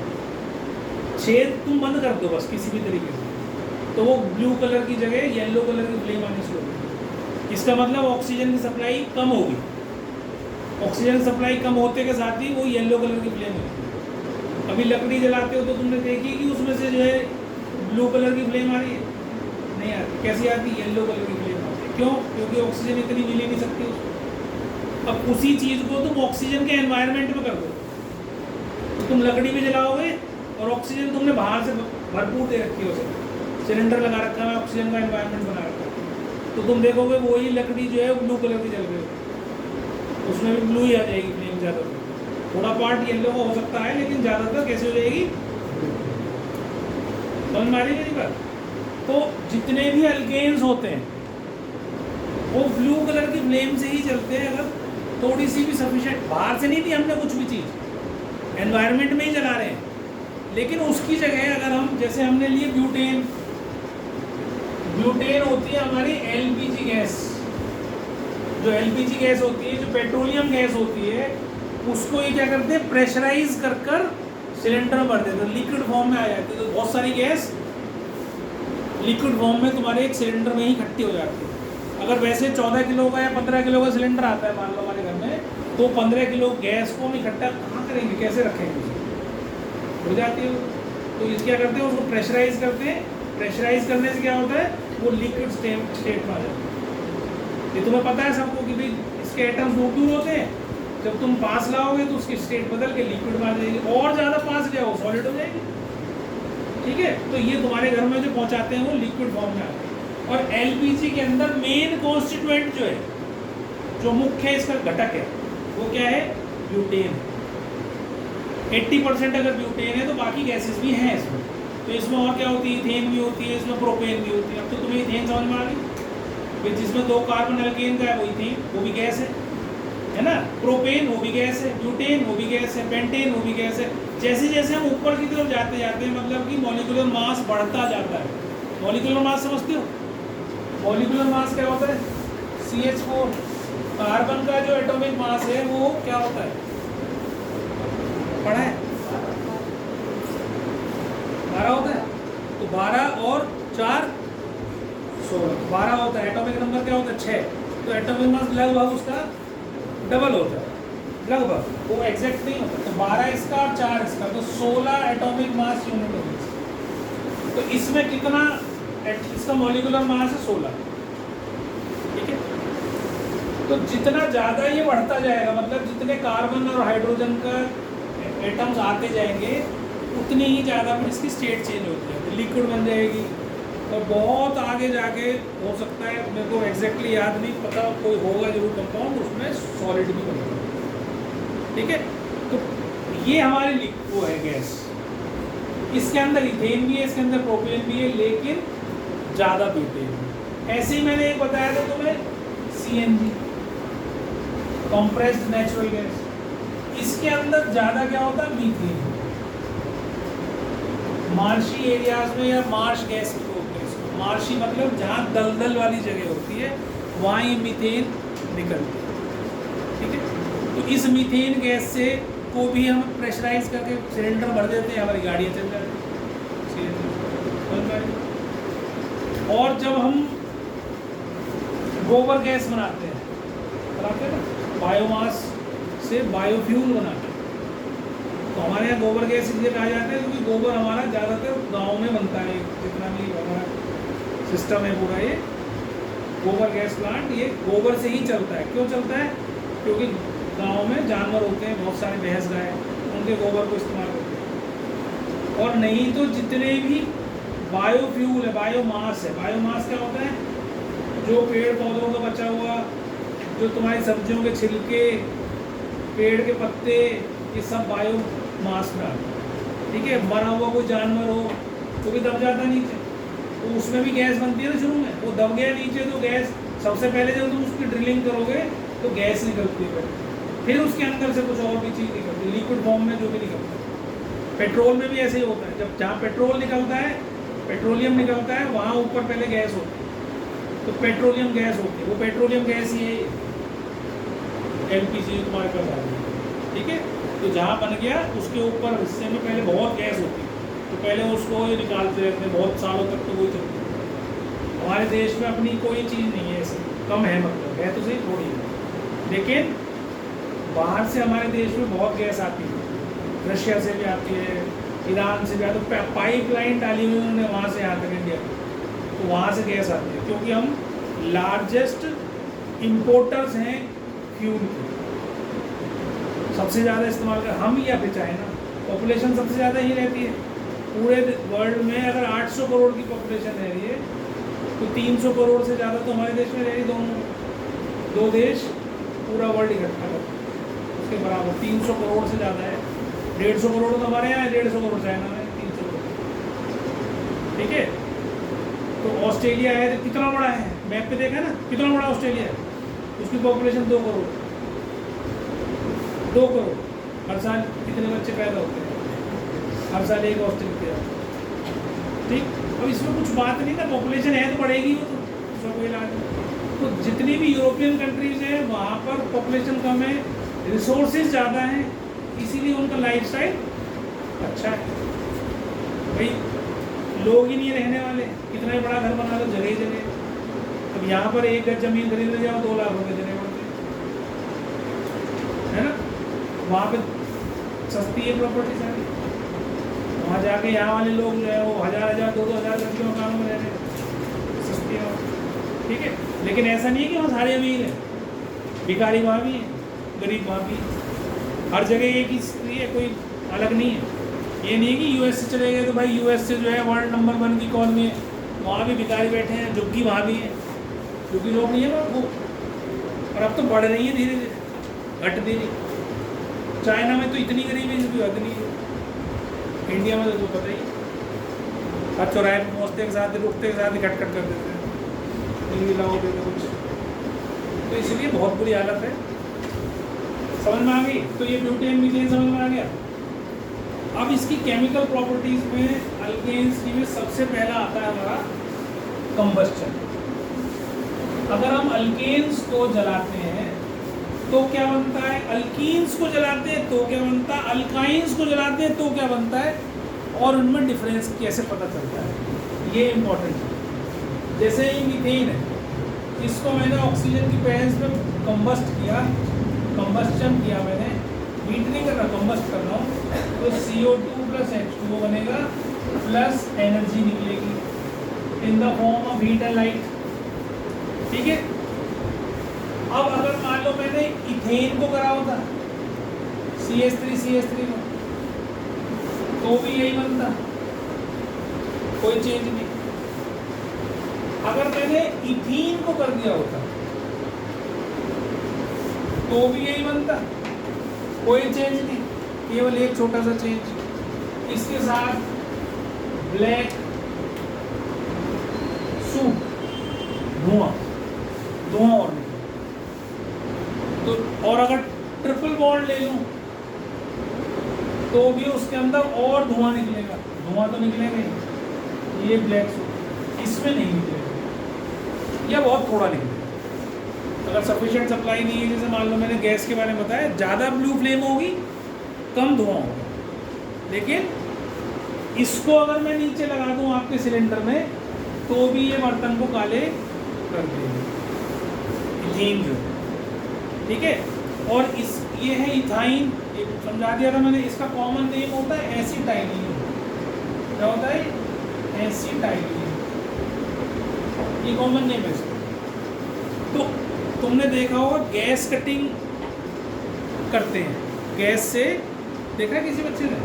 छेद तुम बंद कर दो बस किसी भी तरीके से, तो वो ब्लू कलर की जगह येलो कलर की फ्लेम आनी शुरू होगी। इसका मतलब ऑक्सीजन की सप्लाई कम होगी, ऑक्सीजन सप्लाई कम होते के साथ ही वो येलो कलर की फ्लेम होगी। अभी लकड़ी जलाते हो तो तुमने देखी कि उसमें से जो है ब्लू कलर की फ्लेम आ रही है, नहीं आती। कैसी आती है? येलो कलर की फ्लेम आती है। क्यों? क्योंकि ऑक्सीजन इतनी मिल ही नहीं सकती उसको। अब उसी चीज़ को तुम ऑक्सीजन के एनवायरनमेंट में कर दो, तो तुम लकड़ी भी जलाओगे और ऑक्सीजन तुमने बाहर से भरपूर दे रखी हो, सिलेंडर लगा रखा है, ऑक्सीजन का एनवायरनमेंट बना रखा है, तो तुम देखोगे वही लकड़ी जो है ब्लू कलर की जल रही है, उसमें भी ब्लू ही आ जाएगी फ्लेम ज़्यादातर। थोड़ा पार्ट येलो का हो सकता है, लेकिन ज़्यादातर कैसे हो जाएगी? समझ में आ रही है मेरी बात? तो जितने भी अल्केन्स होते हैं वो ब्लू कलर की फ्लेम से ही चलते हैं। अगर थोड़ी सी भी सफिशिएंट, बाहर से नहीं दी हमने कुछ भी चीज़, एनवायरनमेंट में ही जला रहे हैं, लेकिन उसकी जगह अगर हम जैसे हमने लिए ब्यूटेन, ब्यूटेन होती है हमारी एलपीजी गैस। जो एलपीजी गैस होती है, जो पेट्रोलियम गैस होती है, उसको ये क्या करते हैं, प्रेशराइज कर कर सिलेंडर में भर देते हैं, लिक्विड फॉर्म में आ जाती है। तो बहुत सारी गैस लिक्विड फॉर्म में तुम्हारे एक सिलेंडर में ही इकट्ठी हो जाती है। अगर वैसे 14 किलो का या 15 किलो का सिलेंडर आता है मान लो हमारे घर में, तो 15 किलो गैस को हम इकट्ठा कहाँ करेंगे, कैसे रखेंगे, हो जाती है। तो इस क्या करते हैं, उसको प्रेशराइज करते हैं। प्रेशराइज करने से क्या होता है, वो लिक्विड स्टेट में आ जाता है। ये तुम्हें पता है सबको कि भाई इसके एटम्स दूर होते हैं, जब तुम पास लाओगे तो उसकी स्टेट बदल के लिक्विड में आ जाएगी, और ज़्यादा पास ले आओ सॉलिड हो जाएगी। ठीक है, तो ये तुम्हारे घर में जो पहुंचाते हैं वो लिक्विड फॉर्म में आते हैं। और एलपीजी के अंदर मेन कॉन्स्टिट्यूएंट जो है, जो मुख्य इसका घटक है, वो क्या है, ब्यूटेन। 80% अगर ब्यूटेन है तो बाकी गैसेस भी हैं इसमें। तो इसमें और क्या होती है, इथेन भी होती है, इसमें प्रोपेन भी होती है। अब तो तुम्हें इथेन समझ में आ गई, फिर जिसमें 2 कार्बन अल्केन का है वो इथेन, वो भी गैस है ना। प्रोपेन वो भी गैस है, ब्यूटेन वो भी गैस है, पेंटेन वो भी गैस है। जैसे जैसे हम ऊपर की तरफ जाते जाते हैं, मतलब कि मॉलिक्यूलर मास बढ़ता जाता है। मॉलिक्यूलर मास समझते हो, मॉलिक्यूलर मास क्या होता है, CH4। कार्बन का जो एटॉमिक मास है वो क्या होता है, पढ़ा है, 12 होता है। तो 12 और 4 16, 12 होता है। एटॉमिक नंबर क्या होता है, 6। तो एटॉमिक मास लगभग उसका डबल होता है, लगभग, वो एग्जैक्ट नहीं होता। तो 12 इसका और 4 इसका, तो 16 एटॉमिक मास यूनिट होगी। तो इसमें कितना, इसका मॉलिक्यूलर मास है 16। ठीक है, तो जितना ज़्यादा ये बढ़ता जाएगा, मतलब जितने कार्बन और हाइड्रोजन का एटम्स आते जाएंगे, उतनी ही ज़्यादा फिर इसकी स्टेट चेंज होती है, लिक्विड बन जाएगी। और बहुत आगे जाके हो सकता है, मेरे को एग्जैक्टली याद नहीं पता, कोई होगा जरूर कंपाउंड, उसमें सॉलिड भी बनेगा। ठीक है, तो ये हमारी वो है गैस। इसके अंदर इथेन भी है, इसके अंदर प्रोपेन भी है, लेकिन ज़्यादा ब्यूटेन है। ऐसे ही मैंने एक बताया था तुम्हें, CNG, कंप्रेस्ड नेचुरल गैस। इसके अंदर ज़्यादा क्या होता है, मीथेन। मार्शी एरियाज में या मार्श गैस भी बोलते हैं इसको। मार्शी मतलब जहाँ दलदल वाली जगह होती है, वहाँ ये मीथेन निकलती है। ठीक है, तो इस मीथेन गैस से को भी हम प्रेशराइज करके सिलेंडर भर देते हैं, हमारी गाड़ियाँ चल जाती हैं। और जब हम गोबर गैस बनाते हैं ना, बायोमास से बायोफ्यूल बनाते हैं, तो हमारे यहाँ गोबर गैस इसलिए कहा जाता है क्योंकि गोबर हमारा ज़्यादातर गांव में बनता है। जितना भी हमारा सिस्टम है पूरा, ये गोबर गैस प्लांट ये गोबर से ही चलता है। क्यों चलता है, क्योंकि गांव में जानवर होते हैं बहुत सारे, भैंस गाय, उनके गोबर को इस्तेमाल करते हैं। और नहीं तो जितने भी बायोफ्यूल है, बायोमास है। बायोमास क्या होता है, जो पेड़ पौधों का बचा हुआ, जो तुम्हारी सब्जियों के छिलके, पेड़ के पत्ते, ये सब बायोमास में आता है। ठीक है, मरा हुआ कोई जानवर हो तो भी दब जाता है नीचे, तो उसमें भी गैस बनती है ना। शुरू में वो दब गया नीचे, तो गैस सबसे पहले जब तुम उसकी ड्रिलिंग करोगे तो गैस निकलती है, फिर उसके अंदर से कुछ और भी चीज़ निकलती है, लिक्विड फॉर्म में जो भी निकलता है। पेट्रोल में भी ऐसे ही होता है, जब जहाँ पेट्रोल निकलता है, पेट्रोलियम निकलता है, वहाँ ऊपर पहले गैस होती है, तो पेट्रोलियम गैस होती है। वो पेट्रोलियम गैस ही है LPG तुम्हारे पास आ गई। ठीक है, तो जहाँ बन गया उसके ऊपर हिस्से में पहले बहुत गैस होती है, तो पहले उसको निकालते रहते हैं, बहुत सालों तक तो वही चलती है। हमारे देश में अपनी कोई चीज़ नहीं है ऐसी, कम है, मतलब है तो सही थोड़ी है, लेकिन बाहर से हमारे देश में बहुत गैस आती है। रशिया से भी आती है, ईरान से भी आती है, तो पाइपलाइन डाली हुई उन्होंने वहाँ से यहाँ तक इंडिया, तो वहाँ से गैस आती है, क्योंकि हम लार्जेस्ट इम्पोर्टर्स हैं फ्यूल के। सबसे ज़्यादा इस्तेमाल कर हम, या फिर चाइना, पॉपुलेशन सबसे ज़्यादा ही रहती है पूरे वर्ल्ड में। अगर 800 करोड़ की पॉपुलेशन रह रही है, तो 300 करोड़ से ज़्यादा तो हमारे देश में रह रही। दो देश पूरा वर्ल्ड इकट्ठा करते हैं, उसके बराबर 300 करोड़ से ज़्यादा है। 150 करोड़ तो हमारे यहाँ है, 150 करोड़ चाइना में, 300 करोड़। ठीक है, तो ऑस्ट्रेलिया है तो कितना बड़ा है, मैप पे देखा ना कितना बड़ा ऑस्ट्रेलिया है, उसकी पॉपुलेशन 2 करोड़, 2 करोड़। हर साल कितने बच्चे पैदा होते हैं, हर साल एक ऑस्ट्रेलिया। ठीक, अब इसमें कुछ बात नहीं ना, पॉपुलेशन है तो बढ़ेगी वो, तो उसका कोई इलाज नहीं। तो जितनी भी यूरोपियन कंट्रीज हैं वहाँ पर पॉपुलेशन कम है, रिसोर्सेज ज़्यादा हैं, इसीलिए उनका लाइफस्टाइल अच्छा है। भाई लोग ही नहीं रहने वाले, कितना ही बड़ा घर बना लो जगह ही जगह। अब यहाँ पर 1 गज जमीन खरीदने जाओ 2 लाख रुपये देने पड़ते हैं, है ना। वहाँ पे सस्ती है प्रॉपर्टी सारी, वहाँ जाके यहाँ वाले लोग जो है वो 1000 2-2000 गज के मकानों में रह रहे हैं, सस्ती है। ठीक है, लेकिन ऐसा नहीं है कि वहाँ सारे अमीर हैं, भिखारी वहाँ भी हैं, गरीब वहाँ भी हैं। हर जगह एक ही स्थिति है, कोई अलग नहीं है। ये नहीं है कि यूएस से चले गए तो भाई यूएस से जो है वर्ल्ड नंबर 1 की इकॉनमी है, वहाँ भी भिखारी बैठे हैं, झुग्गी वहाँ भी है, झुग्गी लोग नहीं है वहाँ वो। और अब तो बढ़ रही है धीरे धीरे, घट भी नहीं। चाइना में तो इतनी गरीबी है जिसकी हद नहीं है, इंडिया में तो पता ही, हर चौराहे पर पहुँचते के साथ रुकते के साथ ही खटखट कर देते हैं, लाओ देते कुछ। तो इसलिए बहुत बुरी हालत है। समझ में आ गई? तो ये ब्यूटेन मीथेन समझ में आ गया। अब इसकी केमिकल प्रॉपर्टीज में अल्केन्स की में सबसे पहला आता है हमारा कंबस्चन। अगर हम अल्केन्स को जलाते हैं तो क्या बनता है, अल्कीन्स को जलाते हैं तो क्या बनता है, अल्काइंस को जलाते हैं तो क्या बनता है, और उनमें डिफरेंस कैसे पता चलता है, ये इंपॉर्टेंट है। जैसे ही मीथेन है, इसको मैंने ऑक्सीजन की प्रेजेंस में कंबस्ट किया, कंबस्चन किया मैंने, हीट नहीं कर रहा, कंबस्ट कर रहा हूँ, तो CO2 + H2O बनेगा, प्लस एनर्जी निकलेगी in the form of heat and light. ठीक है, अब अगर मान लो मैंने इथेन को करा होता CH3 में, तो भी यही बनता, कोई चेंज नहीं। अगर मैंने इथीन को कर दिया होता तो भी यही बनता, कोई चेंज नहीं, केवल एक छोटा सा चेंज, इसके साथ ब्लैक सूट, धुआं और नहीं तो, और अगर ट्रिपल बॉन्ड ले लूं तो भी उसके अंदर और धुआं निकलेगा, धुआं तो निकलेगा ही, ये ब्लैक सूट इसमें नहीं निकलेगा, या बहुत थोड़ा निकलेगा। अगर सफिशिएंट सप्लाई नहीं है, जैसे मान लो मैंने गैस के बारे में बताया, ज़्यादा ब्लू फ्लेम होगी, कम धुआं होगा। लेकिन इसको अगर मैं नीचे लगा दूं आपके सिलेंडर में, तो भी ये बर्तन को काले कर देगा, इथीन जो, ठीक है। और इस ये है इथाइन, समझा दिया था मैंने। इसका कॉमन नेम होता है एसिटाइलीन। क्या होता है? एसिटाइलीन, ये कॉमन नेम है इसका। तो तुमने देखा होगा गैस कटिंग करते हैं, गैस से देखा किसी बच्चे ने?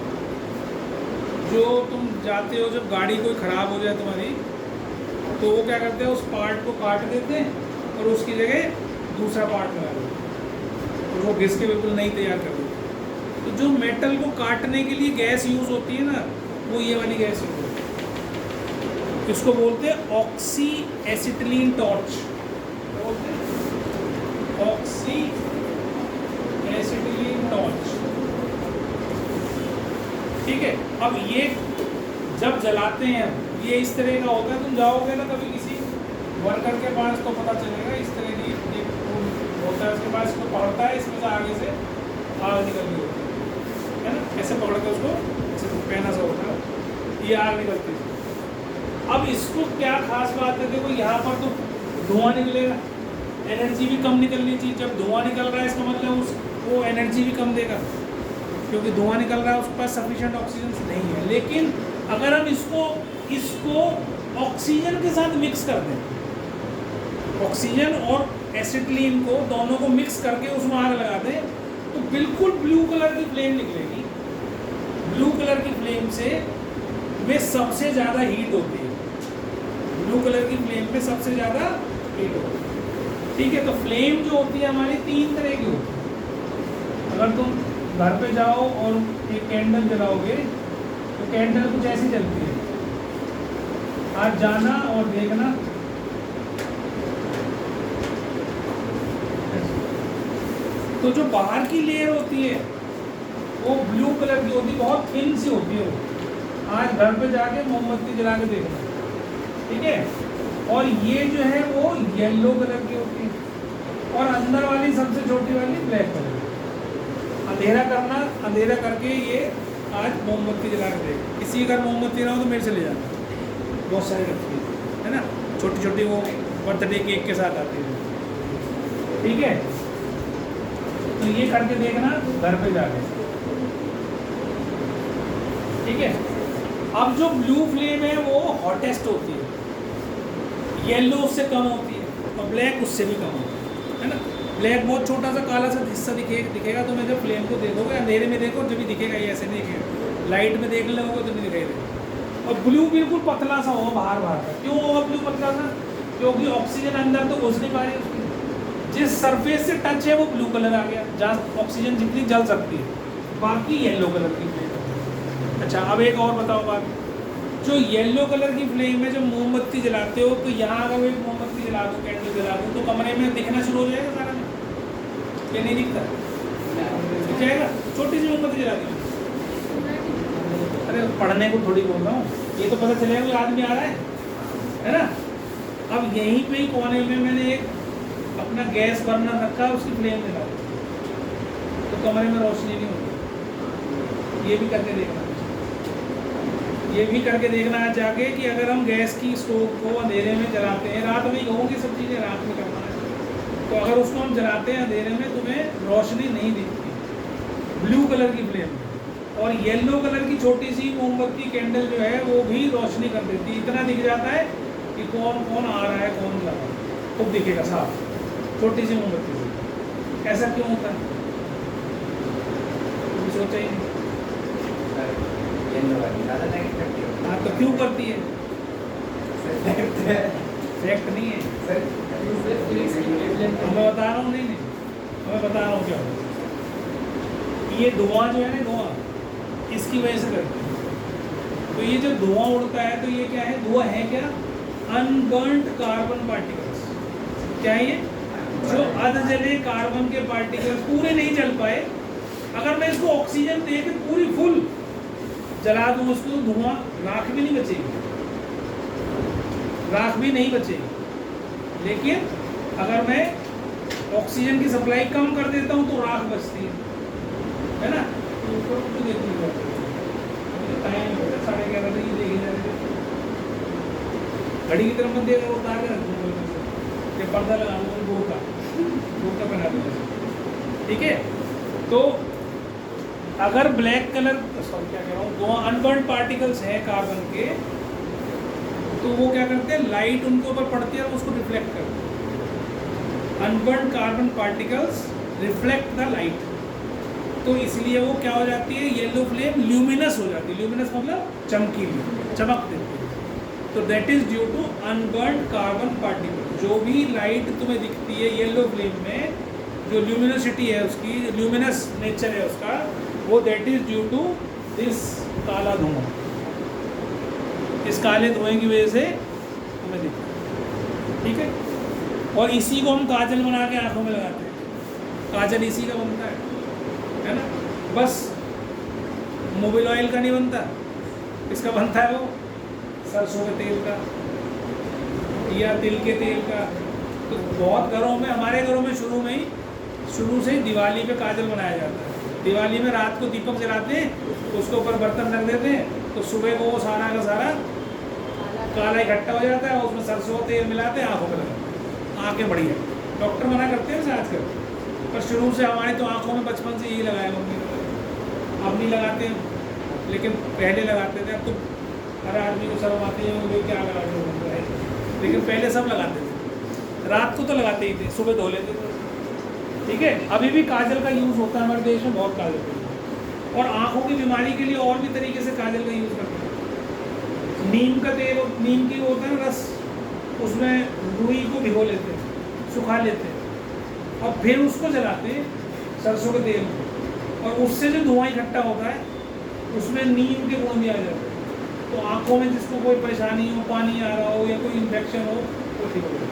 जो तुम जाते हो, जब गाड़ी कोई ख़राब हो जाए तुम्हारी, तो वो क्या करते हैं, उस पार्ट को काट देते हैं और उसकी जगह दूसरा पार्ट लगा देते हैं, और वो घिस के बिल्कुल नई तैयार कर देते हैं। तो जो मेटल को काटने के लिए गैस यूज़ होती है ना, वो ये वाली गैस यूज़ होती है, इसको बोलते हैं oxy acetylene torch. Oxy acetylene torch, ठीक है। अब ये जब जलाते हैं, ये इस तरह का होता है, तुम जाओगे ना कभी किसी वर्कर के पास तो पता चलेगा, इस तरह की एक होता है उसके पास, इसको पकड़ता है, इसमें से आगे से आग निकल रही होती है ना, ऐसे पकड़ के उसको ऐसे पहना सा होता है, ये आग निकलती है। अब इसको क्या खास बात है, देखो यहाँ पर तो धुआं निकलेगा, एनर्जी भी कम निकलनी चाहिए। जब धुआं निकल रहा है इसका मतलब वो एनर्जी भी कम देगा, क्योंकि धुआं निकल रहा है, उसके पास सफिशिएंट ऑक्सीजन नहीं है। लेकिन अगर हम इसको ऑक्सीजन के साथ मिक्स कर दें, ऑक्सीजन और एसिटिलीन को दोनों को मिक्स करके उसमें आग लगा दें, तो बिल्कुल ब्लू कलर की फ्लेम निकलेगी। ब्लू कलर की फ्लेम से में सबसे ज़्यादा हीट होती है, ब्लू कलर की फ्लेम में सबसे ज़्यादा हीट होती है, ठीक है। तो फ्लेम जो होती है हमारी 3 तरह की होती है। अगर तुम घर पे जाओ और एक कैंडल जलाओगे तो कैंडल कुछ ऐसी जलती है, आज जाना और देखना। तो जो बाहर की लेयर होती है वो ब्लू कलर की होती है, बहुत थिन सी होती है वो। आज घर पे जाके मोमबत्ती जला के देखना, ठीक है। और ये जो है वो येलो कलर की होती है और अंदर वाली सबसे छोटी वाली ब्लैक कलर की। अंधेरा करना, अंधेरा करके ये आज मोमबत्ती जला के देख। किसी घर मोमबत्ती ना हो तो मेरे से ले जाना, बहुत सारी रखी है ना, छोटी छोटी वो बर्थडे केक के साथ आती है, ठीक है। तो ये करके देखना घर पे जाके, ठीक है। अब जो ब्लू फ्लेम है वो हॉटेस्ट होती है, येलो उससे कम होती है और ब्लैक उससे भी कम होती है ना। ब्लैक बहुत छोटा सा काला सा हिस्सा दिखेगा तो मैं जब फ्लेम को देखोगे, अंधेरे में देखो जब भी दिखेगा, ये ऐसे नहीं दिखेगा, लाइट में देख लोगे तो नहीं दिखाई देगा। और ब्लू बिल्कुल पतला सा होगा बाहर का। क्यों होगा ब्लू पतला सा? क्योंकि ऑक्सीजन अंदर तो घुस नहीं पा रही उसकी, जिस सरफेस से टच है वो ब्लू कलर आ गया, जहाँ ऑक्सीजन जितनी जल सकती है, बाकी येलो कलर की फ्लेम। अच्छा अब एक और बताओ बात, जो येलो कलर की फ्लेम है, जब मोमबत्ती जलाते हो तो यहाँ अगर एक मोमबत्ती जला दो, कैंडल जला दो, तो कमरे में दिखना शुरू हो जाएगा सारा, ये नहीं दिखता, दिख जाएगा। छोटी सी मोमबत्ती जला दी, अरे पढ़ने को थोड़ी बोल रहा हूँ, ये तो पता चलेगा कोई आदमी आ रहा है ना। अब यहीं पे ही कोने में मैंने एक अपना गैस बर्नर रखा है, उसकी फ्लेम जला दी तो कमरे में रोशनी नहीं होती। ये भी करके देखना, ये भी करके देखना है जाके कि अगर हम गैस की स्टोव को अंधेरे में जलाते हैं, रात में ही कहूँगी सब चीज़ें रात में करना है, तो अगर उसको हम जलाते हैं अंधेरे में तुम्हें रोशनी नहीं दिखती ब्लू कलर की फ्लेम में, और येलो कलर की छोटी सी मोमबत्ती कैंडल जो है वो भी रोशनी कर देती है। इतना दिख जाता है कि कौन कौन आ रहा है, कौन लगा, खूब दिखेगा साफ, छोटी सी मोमबत्ती से। ऐसा क्यों होता है? सोचा ही नहीं। हाँ तो क्यों करती है? फैक्ट नहीं है, मैं बता रहा हूँ। नहीं मैं बता रहा हूँ क्या होता। ये धुआं जो है ना, धुआं इसकी वजह से करती है। तो ये जब धुआं उड़ता है तो ये क्या है? धुआं है क्या? Unburned carbon particles. क्या है ये? जो अधजले कार्बन के पार्टिकल्स पूरे नहीं जल पाए, अगर मैं इसको ऑक्सीजन दे के पूरी फुल जला दूँ उसको, तो धुआं राख भी नहीं बचेगी, राख भी नहीं बचेगी। लेकिन अगर मैं ऑक्सीजन की सप्लाई कम कर देता हूँ तो राख बचती है ना। तो देखिए टाइम 11:30 बजे देखी जा रही है, घड़ी की तरफ मत देखा, वो उतार के रख दूँगा, पर्दा लगा दूँगा गोल का बना दूँगा, ठीक है। तो अगर ब्लैक कलर, सॉरी क्या कह रहा हूँ, दो अनबर्न्ड पार्टिकल्स हैं कार्बन के, तो वो क्या करते हैं, लाइट उनके ऊपर पड़ती है और उसको रिफ्लेक्ट करते हैं। Unburned carbon particles reflect the light, तो इसलिए वो क्या हो जाती है, येलो फ्लेम ल्यूमिनस हो जाती है। ल्यूमिनस मतलब चमकीली, चमक देती है। तो that is due to unburned carbon particle. जो भी लाइट तुम्हें दिखती है येलो फ्लेम में, जो ल्यूमिनोसिटी है उसकी, ल्यूमिनस नेचर है उसका, वो that is due to this काला धुआं। इस काले धुएं की वजह से तुम्हें दिखता है, ठीक है। और इसी को हम काजल बना के आंखों में लगाते हैं, काजल इसी का बनता है ना। बस मोबिल ऑयल का नहीं बनता, इसका बनता है वो सरसों के तेल का या तिल के तेल का। तो बहुत घरों में, हमारे घरों में शुरू से ही दिवाली पे काजल बनाया जाता है। दिवाली में रात को दीपक जलाते हैं, उसके ऊपर बर्तन रख देते हैं, तो सुबह को वो सारा का सारा काला इकट्ठा हो जाता है, उसमें सरसों का तेल मिलाते हैं, आँखों में लगाते हैं, आँखें बढ़िया। डॉक्टर मना करते हैं आजकल, पर शुरू से हमारी तो आँखों में बचपन से यही लगाया मम्मी ने। अब नहीं लगाते हैं, लेकिन पहले लगाते थे। अब तो हर आदमी को शर्म आती है, वो क्या लगा रहे हैं, लेकिन पहले सब लगाते थे। रात को तो लगाते ही थे, सुबह धो लेते थे, ठीक है। अभी भी काजल का यूज़ होता है हमारे देश में, बहुत काजल का। और आँखों की बीमारी के लिए और भी तरीके से काजल का यूज़ करते हैं। नीम का तेल, नीम की होता है रस, उसमें रुई को भिगो लेते हैं, सुखा लेते हैं, और फिर उसको जलाते हैं सरसों के तेल में, और उससे जो धुआं इकट्ठा होता है उसमें नीम के गुण भी आ जाते हैं। तो आंखों में जिसको कोई परेशानी हो, पानी आ रहा हो या कोई इन्फेक्शन हो, वो ठीक हो जाए।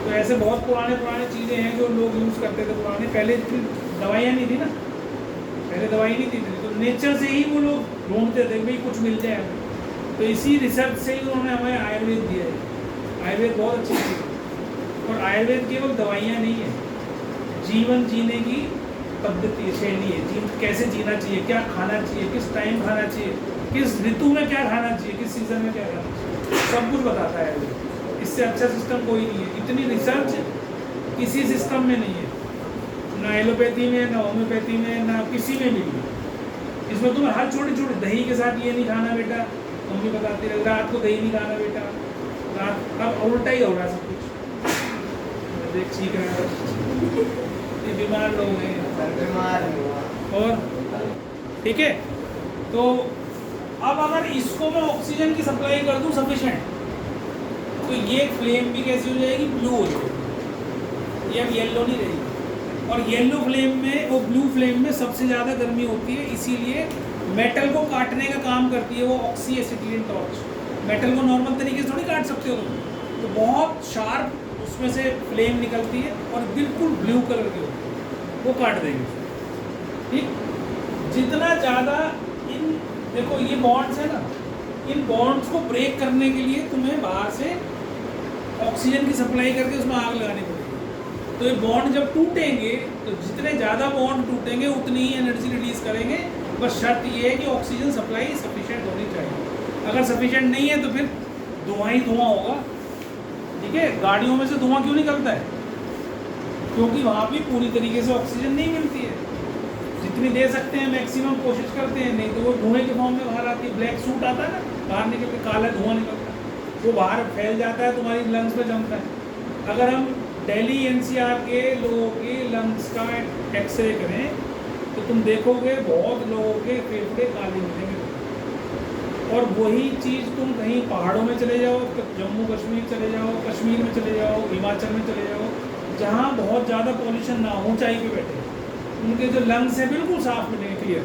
तो ऐसे बहुत पुराने चीज़ें हैं जो लोग यूज़ करते थे पुराने। पहले इतनी दवाइयाँ नहीं थी ना, पहले दवाई नहीं थी, तो नेचर से ही वो लोग ढूंढते थे भाई कुछ मिल जाए हमें। तो इसी रिसर्च से ही उन्होंने हमें आयुर्वेद दिया है। आयुर्वेद बहुत अच्छी चीज़ है, और आयुर्वेद केवल दवाइयाँ नहीं है, जीवन जीने की पद्धति शैली है। कैसे जीना चाहिए, क्या खाना चाहिए, किस टाइम खाना चाहिए, किस ऋतु में क्या खाना चाहिए, किस सीजन में क्या खाना चाहिए, सब कुछ बताता है आयुर्वेद। इससे अच्छा सिस्टम कोई नहीं है। इतनी रिसर्च किसी सिस्टम में नहीं है, ना एलोपैथी में, ना होम्योपैथी में, ना किसी में भी नहीं। इसमें तुम्हें हर छोटी छोटी, दही के साथ ये नहीं खाना बेटा, मम्मी बताती रही रात को दही नहीं खाना बेटा, रात अब उल्टा ही हो रहा सब कुछ। देख सीख रहा है, ये बीमार लोग हैं, बीमार हुआ। और ठीक है। तो अब अगर इसको मैं ऑक्सीजन की सप्लाई कर दूं सफिशिएंट, तो ये फ्लेम भी कैसी हो जाएगी, ब्लू हो जाएगी, ये अब येलो नहीं रहेगी। और येलो फ्लेम में, वो ब्लू फ्लेम में सबसे ज़्यादा गर्मी होती है, इसीलिए मेटल को काटने का काम करती है वो ऑक्सी एसिटिलीन टॉर्च। मेटल को नॉर्मल तरीके से थोड़ी काट सकते हो तुम, तो बहुत शार्प उसमें से फ्लेम निकलती है और बिल्कुल ब्लू कलर की होती है, वो काट देगी। ठीक, जितना ज़्यादा इन, देखो ये बॉन्ड्स है ना, इन बॉन्ड्स को ब्रेक करने के लिए तुम्हें बाहर से ऑक्सीजन की सप्लाई करके उसमें आग लगानी पड़ेगी। तो ये बॉन्ड जब टूटेंगे, तो जितने ज़्यादा बॉन्ड टूटेंगे उतनी ही एनर्जी रिलीज करेंगे। बस शर्त ये है कि ऑक्सीजन सप्लाई सफिशिएंट होनी चाहिए। अगर सफिशिएंट नहीं है तो फिर धुआं ही धुआं होगा। ठीक है, गाड़ियों में से धुआं क्यों निकलता है, क्योंकि वहाँ भी पूरी तरीके से ऑक्सीजन नहीं मिलती है। जितनी दे सकते हैं मैक्सिमम कोशिश करते हैं, नहीं तो वो धुएं के फॉर्म में बाहर आती है। ब्लैक सूट आता है ना, बाहर निकल के काला धुआं निकलता है, वो बाहर फैल जाता है, तुम्हारी लंग्स में जमता है। अगर हम दिल्ली एनसीआर के लोगों के लंग्स का एक्सरे करें तो तुम देखोगे बहुत लोगों के फेफड़े काले मिलेंगे। और वही चीज़ तुम कहीं पहाड़ों में चले जाओ, जम्मू कश्मीर चले जाओ, कश्मीर में चले जाओ, हिमाचल में चले जाओ, जहाँ बहुत ज़्यादा पॉल्यूशन ना, ऊंचाई पे बैठे, उनके जो लंग्स है बिल्कुल साफ मिलेंगे, क्लियर।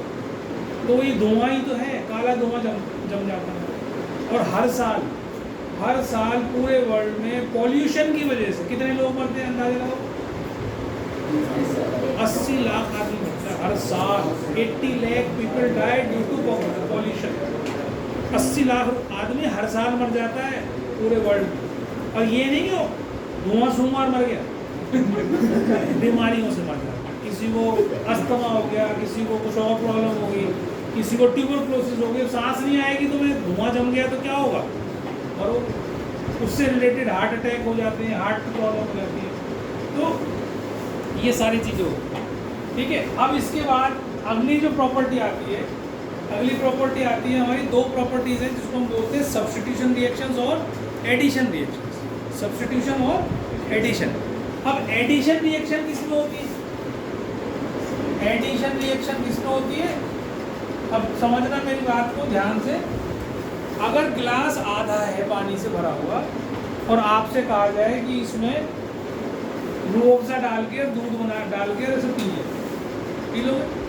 तो ये धुआं ही तो है, काला धुआं जम जाता है। और हर साल पूरे वर्ल्ड में पॉल्यूशन की वजह से कितने लोग मरते हैं, अंदाजा लगाओ। 80 लाख आदमी मरता है हर साल। 80 lakh people die due to pollution. 80 lakh आदमी हर साल मर जाता है पूरे वर्ल्ड में। और ये नहीं कि धुआं सूमार मर गया बीमारियों से मर जाता है। किसी को अस्थमा हो गया, किसी को कुछ और प्रॉब्लम हो गई, किसी को ट्यूबरक्लोसिस हो गई, सांस नहीं आएगी, तुम्हें धुआं जम गया तो क्या होगा, और उससे रिलेटेड हार्ट अटैक हो जाते हैं, हार्ट की प्रॉब्लम हो जाती है। तो ये सारी चीज़ें होती हैं। ठीक है, अब इसके बाद अगली जो प्रॉपर्टी आती है, अगली प्रॉपर्टी आती है हमारी, दो प्रॉपर्टीज़ हैं जिसको हम बोलते हैं सब्स्टिट्यूशन रिएक्शंस और एडिशन रिएक्शंस। सब्स्टिट्यूशन और एडिशन। अब एडिशन रिएक्शन किसमें होती है, एडिशन रिएक्शन किसमें होती है, अब समझना मेरी बात को ध्यान से। अगर गिलास आधा है पानी से भरा हुआ और आपसे कहा जाए कि इसमें रूह अफ़ज़ा डाल के दूध बना डाल के ऐसे पी लोगे।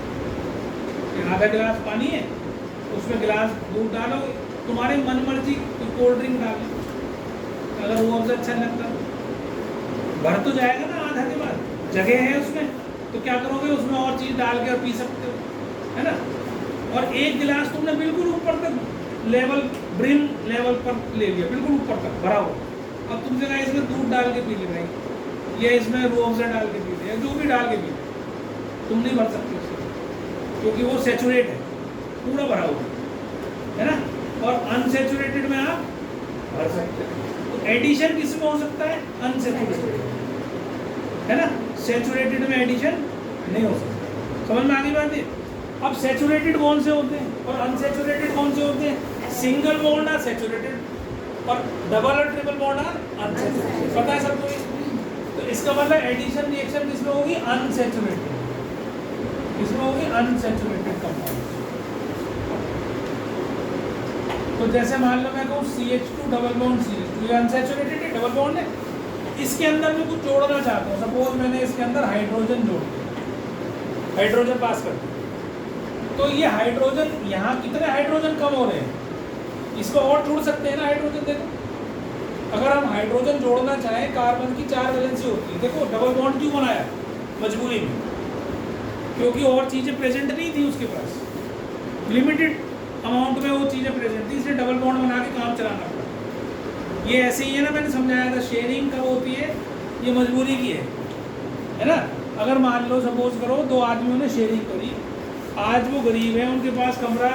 आधा गिलास पानी है, उसमें गिलास दूध डालो, तुम्हारी मन मर्जी कोल्ड ड्रिंक डालो। अगर रूह अफ़ज़ा अच्छा लगता भर तो जाएगा ना आधा के बाद, जगह है उसमें, तो क्या करोगे, उसमें और चीज़ डाल के पी सकते हो, है ना। और एक गिलास तुमने बिल्कुल ऊपर तक लेवल, ब्रिम लेवल पर ले लिया, बिल्कुल ऊपर तक भरा हो। अब तुमसे कहा इसमें दूध डाल के पी लेना है, या इसमें रूह अफ़ज़ा डाल के पी ले, या जो भी डाल के पी ले, तुम नहीं भर सकते उससे, क्योंकि वो सैचुरेट है, पूरा भरा हुआ है ना। और अनसैचुरेटेड में आप भर सकते हो। तो एडिशन किसमें हो सकता है, अनसैचुरेटेड, है ना। सैचुरेटेड में एडिशन नहीं हो सकता। समझ में आ गई बात है। अब सैचुरेटेड कौन से होते हैं और अनसैचुरेटेड कौन से होते हैं, सिंगल बॉन्ड आर सैचुरेटेड और डबल और ट्रिपल बॉन्ड आर अनसैचुरेटेड। पता है सबको ये? तो इसका मतलब एडिशन रिएक्शन किसमें होगी, अनसैचुरेटेड, किसमें होगी, अनसैचुरेटेड कंपाउंड। तो जैसे मान लो मैं कहूँ CH2 डबल बॉन्ड CH2, ये अनसैचुरेटेड है, डबल बॉन्ड है। इसके अंदर मैं कुछ जोड़ना चाहता हूँ, सपोज मैंने इसके अंदर हाइड्रोजन जोड़ दिया, हाइड्रोजन पास कर दिया, तो ये हाइड्रोजन, यहाँ कितने हाइड्रोजन कम हो रहे हैं, इसको और जोड़ सकते हैं ना हाइड्रोजन। देखो अगर हम हाइड्रोजन जोड़ना चाहें, कार्बन की 4 वैलेंसी होती है। देखो डबल बॉन्ड क्यों बनाया, मजबूरी में, क्योंकि और चीज़ें प्रेजेंट नहीं थी उसके पास, लिमिटेड अमाउंट में वो चीज़ें प्रेजेंट थी, इसलिए डबल बॉन्ड बना के काम चलाना पड़ा। ये ऐसे ही है ना, मैंने समझाया था, शेयरिंग कब होती है, ये मजबूरी की है ना। अगर मान लो सपोज करो 2 आदमियों ने शेयरिंग करी, आज वो गरीब है, उनके पास कमरा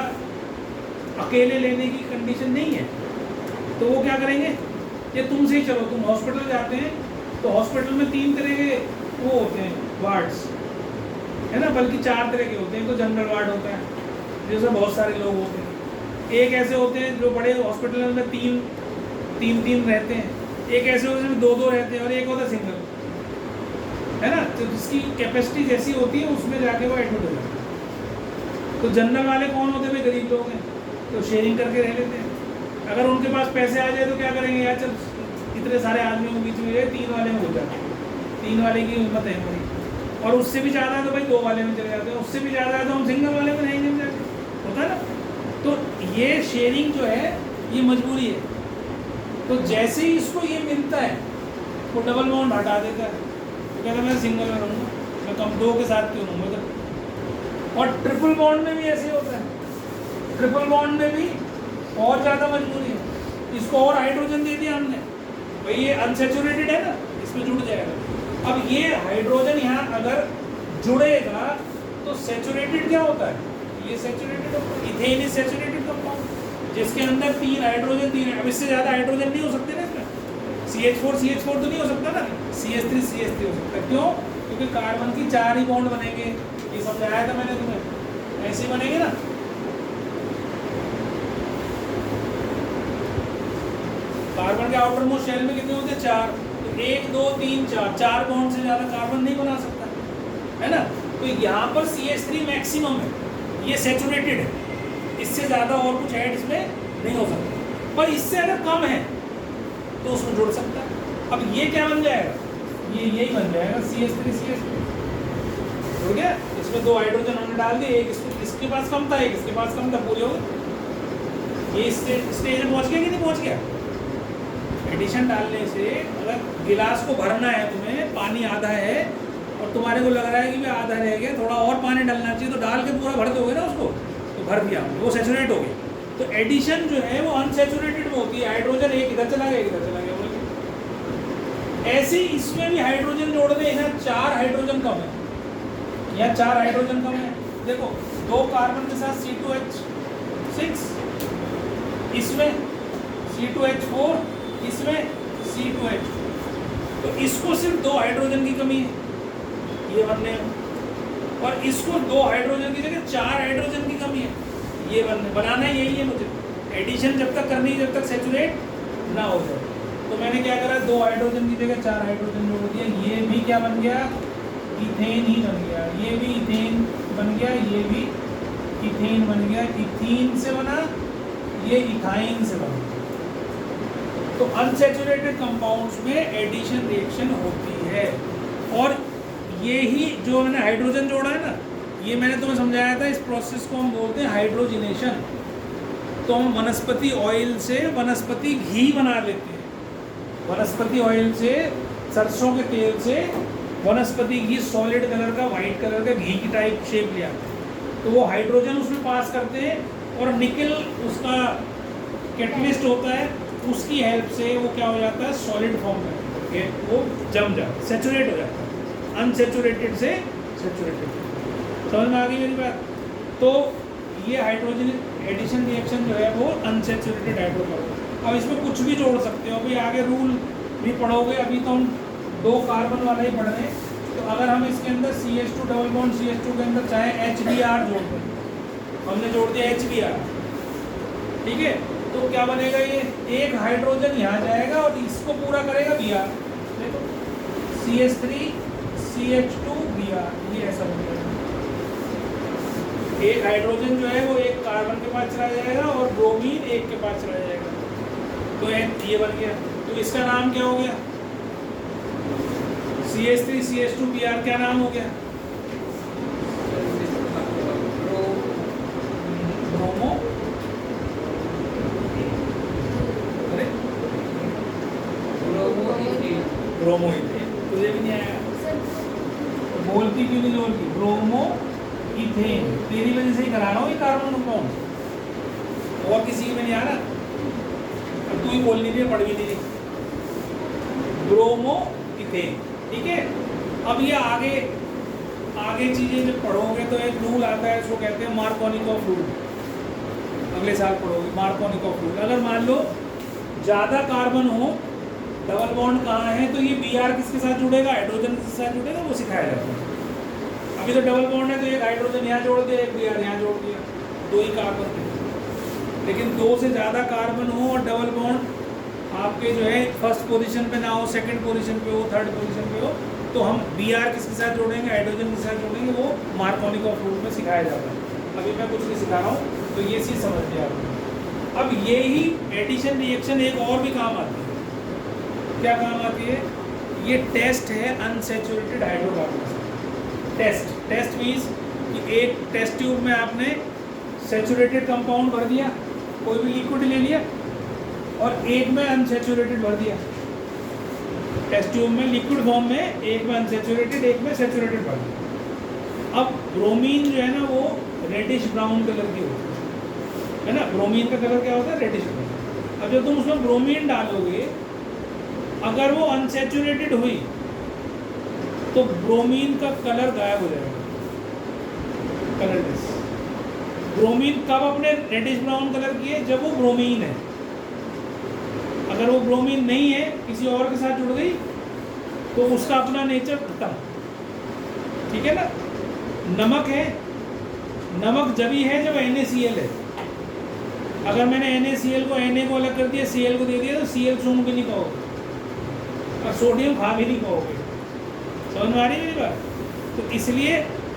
अकेले लेने की कंडीशन नहीं है, तो वो क्या करेंगे, ये तुमसे ही चलो, तुम हॉस्पिटल जाते हैं तो हॉस्पिटल में 3 तरह के वो होते हैं वार्ड्स, है ना, बल्कि 4 तरह के होते हैं। तो जनरल वार्ड होता है जिसमें बहुत सारे लोग होते हैं, एक ऐसे होते हैं जो बड़े हॉस्पिटल में 3 रहते हैं, एक ऐसे होते हैं जिसमें 2 रहते हैं, और एक होता है सिंगल, है ना। तो जिसकी कैपेसिटी जैसी होती है उसमें जाके वो एडमिट हो जाता है। तो जनरल वाले कौन होते हैं भाई, गरीब लोग हैं, तो शेयरिंग करके रह लेते हैं। अगर उनके पास पैसे आ जाए तो क्या करेंगे यार, चल इतने सारे आदमियों के बीच में 3 वाले में हो जाते हैं, 3 वाले की हिम्मत है हमारी, और उससे भी ज़्यादा है तो भाई 2 वाले में चले जाते हैं, उससे भी ज़्यादा है तो हम सिंगल वाले में नहीं जाते, होता है ना। तो ये शेयरिंग जो है ये मजबूरी है। तो जैसे ही इसको ये मिलता है वो डबल बॉन्ड हटा देता है, तो कहता है मैं सिंगल में रहूँगा, मैं कम 2 के साथ क्यों रहूँगा। और ट्रिपल बॉन्ड में भी ऐसे होता है, ट्रिपल बॉन्ड में भी और ज़्यादा मजबूरी है। इसको और हाइड्रोजन दे दिया हमने, भाई ये अनसेचुरेटेड है ना, इसमें जुड़ जाएगा। अब ये हाइड्रोजन यहाँ अगर जुड़ेगा तो सेचुरेटेड क्या होता है, ये सेचुरेटेड होता है। इथेन इज सेचुरेटेड कंपाउंड, जिसके अंदर 3 हाइड्रोजन 3 है। अब इससे ज़्यादा हाइड्रोजन नहीं हो सकते ना इसमें, CH4 तो नहीं हो सकता ना, CH3 हो सकता है। क्यों? क्योंकि कार्बन की 4 ही बॉन्ड बनेंगे, ये समझाया था मैंने तुम्हें, ऐसे ही बनेंगे ना। कार्बन के आउटर मोस्ट शेल में कितने होते हैं, 4। तो 1 2 3 4 बॉन्ड से ज़्यादा कार्बन नहीं बना सकता, है ना। तो यहाँ पर CH3 मैक्सिमम है, ये सेचुरेटेड है, इससे ज़्यादा और कुछ ऐड इसमें नहीं हो सकता। पर इससे अगर कम है तो उसमें जुड़ सकता है। अब ये क्या बन जाएगा, ये यही बन जाएगा CH3 जुड़ गया। इसमें 2 हाइड्रोजन हमने डाल दिए, एक इसके पास कम था, एक इसके पास कम था, पूरे हो गए। ये स्टेज में पहुँच गया कि नहीं पहुँच गया। एडिशन डालने से अगर गिलास को भरना है तुम्हें, पानी आधा है और तुम्हारे को लग रहा है कि भाई आधा रह गया, थोड़ा और पानी डालना चाहिए, तो डाल के पूरा भर दोगे ना उसको, तो भर दिया, वो सेचुरेट हो गई। तो एडिशन जो है वो अनसेचुरेटेड में होती है, हाइड्रोजन एक इधर चला गया, एक इधर चला गया, बोल के। ऐसे ही इसमें भी हाइड्रोजन जोड़ दे, यहाँ 4 हाइड्रोजन कम है, यहाँ 4 हाइड्रोजन कम है। देखो 2 कार्बन के साथ C2H6, इसमें C2H4, इसमें C2H, तो इसको सिर्फ 2 हाइड्रोजन की कमी है, ये बनने में, और इसको 2 हाइड्रोजन की जगह 4 हाइड्रोजन की कमी है, ये बनाना यही है मुझे। एडिशन जब तक करनी है जब तक सेचुरेट ना हो जाए। तो मैंने क्या करा, 2 हाइड्रोजन की जगह 4 हाइड्रोजन जोड़ दिया, ये भी क्या बन गया, इथेन ही बन गया, ये भी इथेन बन गया, ये भी इथेन बन गया, इथीन से बना, ये इथाइन से बना। तो अनसेचुरेटेड कंपाउंड्स में एडिशन रिएक्शन होती है। और ये ही जो मैंने हाइड्रोजन जोड़ा है ना, ये मैंने तुम्हें समझाया था, इस प्रोसेस को हम बोलते हैं हाइड्रोजिनेशन। तो हम वनस्पति ऑयल से वनस्पति घी बना लेते हैं, वनस्पति ऑयल से, सरसों के तेल से वनस्पति घी सॉलिड कलर का, वाइट कलर का घी की टाइप शेप ले आते हैं। तो वो हाइड्रोजन उसमें पास करते हैं, और निकल उसका कैटलिस्ट होता है, उसकी हेल्प से वो क्या हो जाता है, सॉलिड फॉर्म में वो जम जाता है, सेचुरेट हो जाता है, अनसेचुरेटेड से सेचुरेटेड। समझ में आ गई मेरी बात। तो ये हाइड्रोजन एडिशन रिएक्शन जो है वो अनसेचुरेटेड हाइड्रोजन। अब इसमें कुछ भी जोड़ सकते हो, अभी आगे रूल भी पढ़ोगे, अभी तो हम 2 कार्बन वाला ही पढ़ रहे हैं। तो अगर हम इसके अंदर CH2 डबल बॉन्ड CH2 के अंदर चाहे HBr जोड़ दें, हमने जोड़ दिया HBr, ठीक है, तो क्या बनेगा, ये एक हाइड्रोजन यहाँ जाएगा और इसको पूरा करेगा Br। देखो CH3 CH2 Br, ये ऐसा बनेगा। एक हाइड्रोजन जो है वो एक कार्बन के पास चला जाएगा और ब्रोमीन एक के पास चला जाएगा, तो ये बन गया। तो इसका नाम क्या हो गया, CH3 CH2 Br, क्या नाम हो गया, ब्रोमो ब्रोमो इथेन, तुझे भी नहीं आया तो बोलती क्यों नहीं बोलती? ब्रोमो इथेन, तेरी वजह से ही करा रहा हूँ ये कार्बन कंपाउंड, और किसी में नहीं आ रहा। अब तू ही बोल नहीं रही, पढ़ भी नहीं रही। ब्रोमो इथेन, ठीक है। अब ये आगे आगे चीजें जब पढ़ोगे तो एक रूल आता है, इसको कहते हैं मार्कोनिकॉफ रूल। अगले साल पढ़ोगे मार्कोनिकॉफ रूल। अगर मान लो ज़्यादा कार्बन हो, डबल बॉन्ड कहाँ है, तो ये Br किसके साथ जुड़ेगा? हाइड्रोजन के साथ जुड़ेगा, वो सिखाया जाता है। अभी तो डबल बॉन्ड है तो एक हाइड्रोजन यहाँ जोड़ दिया, एक Br यहाँ जोड़ दिया, दो ही कार्बन थे। लेकिन दो से ज़्यादा कार्बन हो और डबल बॉन्ड आपके जो है फर्स्ट पोजीशन पे ना हो, सेकंड पोजीशन पे हो, थर्ड पोजीशन पे हो, तो हम Br किसके साथ जोड़ेंगे? हाइड्रोजन के साथ जोड़ेंगे। वो मार्कोनिकॉफ रूल में सिखाया जाता है। अभी मैं कुछ नहीं सिखा रहा हूँ, तो ये चीज़ समझ लिया आपने। अब ये ही एडिशन रिएक्शन एक और भी काम आती है। क्या काम आती है? ये टेस्ट है अनसैचुरेटेड हाइड्रोकार्बन। टेस्ट मीन्स कि एक टेस्ट ट्यूब में आपने सैचुरेटेड कंपाउंड भर दिया, कोई भी लिक्विड ले लिया, और एक में अनसैचुरेटेड भर दिया। टेस्ट ट्यूब में लिक्विड फॉर्म में एक में अनसैचुरेटेड, एक में सैचुरेटेड भर दिया। अब ब्रोमीन जो है ना वो रेडिश ब्राउन कलर की होती है ना। ब्रोमीन का कलर क्या होता है? Reddish brown. अब जब तुम उसमें ब्रोमीन डालोगे, अगर वो अनसैचुरेटेड हुई तो ब्रोमीन का कलर गायब हो जाएगा, कलरलेस। ब्रोमीन कब अपने रेडिश ब्राउन कलर की है? जब वो ब्रोमीन है। अगर वो ब्रोमीन नहीं है, किसी और के साथ जुड़ गई, तो उसका अपना नेचर खत्म। ठीक है ना। नमक है, नमक जब ही है जब NaCl है। अगर मैंने NaCl को Na को अलग कर दिया, Cl को दे दिया, तो Cl सूंघ भी नहीं पाओगे और सोडियम खा भी नहीं पाओगे। समझ में आ रही है मेरी बात? तो इसलिए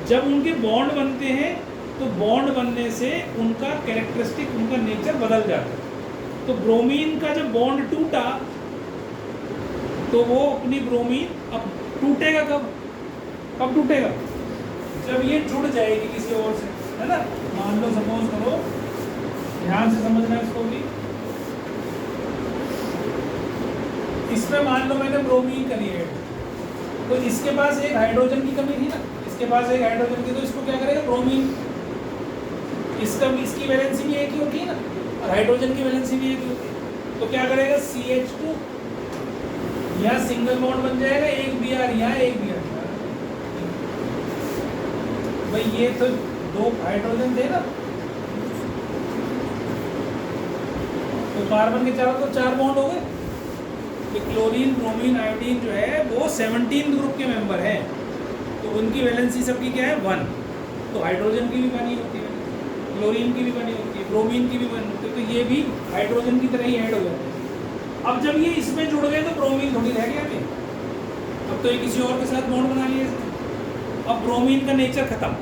जब उनके बॉन्ड बनते हैं तो बॉन्ड बनने से उनका कैरेक्टरिस्टिक, उनका नेचर बदल जाता है। तो ब्रोमीन का जब बॉन्ड टूटा तो वो अपनी ब्रोमीन अब टूटेगा कब? कब टूटेगा? जब ये जुड़ जाएगी किसी और से, है ना। मान लो सपोज करो, ध्यान से समझना इसको भी। इसमें मान लो मैंने ब्रोमीन करी है, तो इसके पास एक हाइड्रोजन की कमी थी ना, इसके पास एक हाइड्रोजन की, तो इसको क्या करेगा? ब्रोमीन। इसकी वैलेंसी भी एक ही होती है ना, और हाइड्रोजन की वैलेंसी भी एक ही होती है। तो क्या करेगा? CH2, यहाँ सिंगल बॉन्ड बन जाएगा, एक Br यहाँ, एक Br। भाई ये तो दो हाइड्रोजन थे ना, तो कार्बन के चारों तो 4 बॉन्ड हो गए। तो क्लोरीन, ब्रोमीन, आयोडीन जो है वो 17 ग्रुप के मेंबर हैं, तो उनकी वैलेंसी सबकी क्या है? 1। तो हाइड्रोजन की भी बनी होती है, क्लोरीन की भी बनी होती है, ब्रोमीन की भी बनी होती है, तो ये भी हाइड्रोजन की तरह ही ऐड हो जाते हैं। अब जब ये इसमें जुड़ गए तो ब्रोमीन थोड़ी रह गया फिर, अब तो ये किसी और के साथ बॉन्ड बना लिया इसने। अब ब्रोमीन का नेचर खत्म,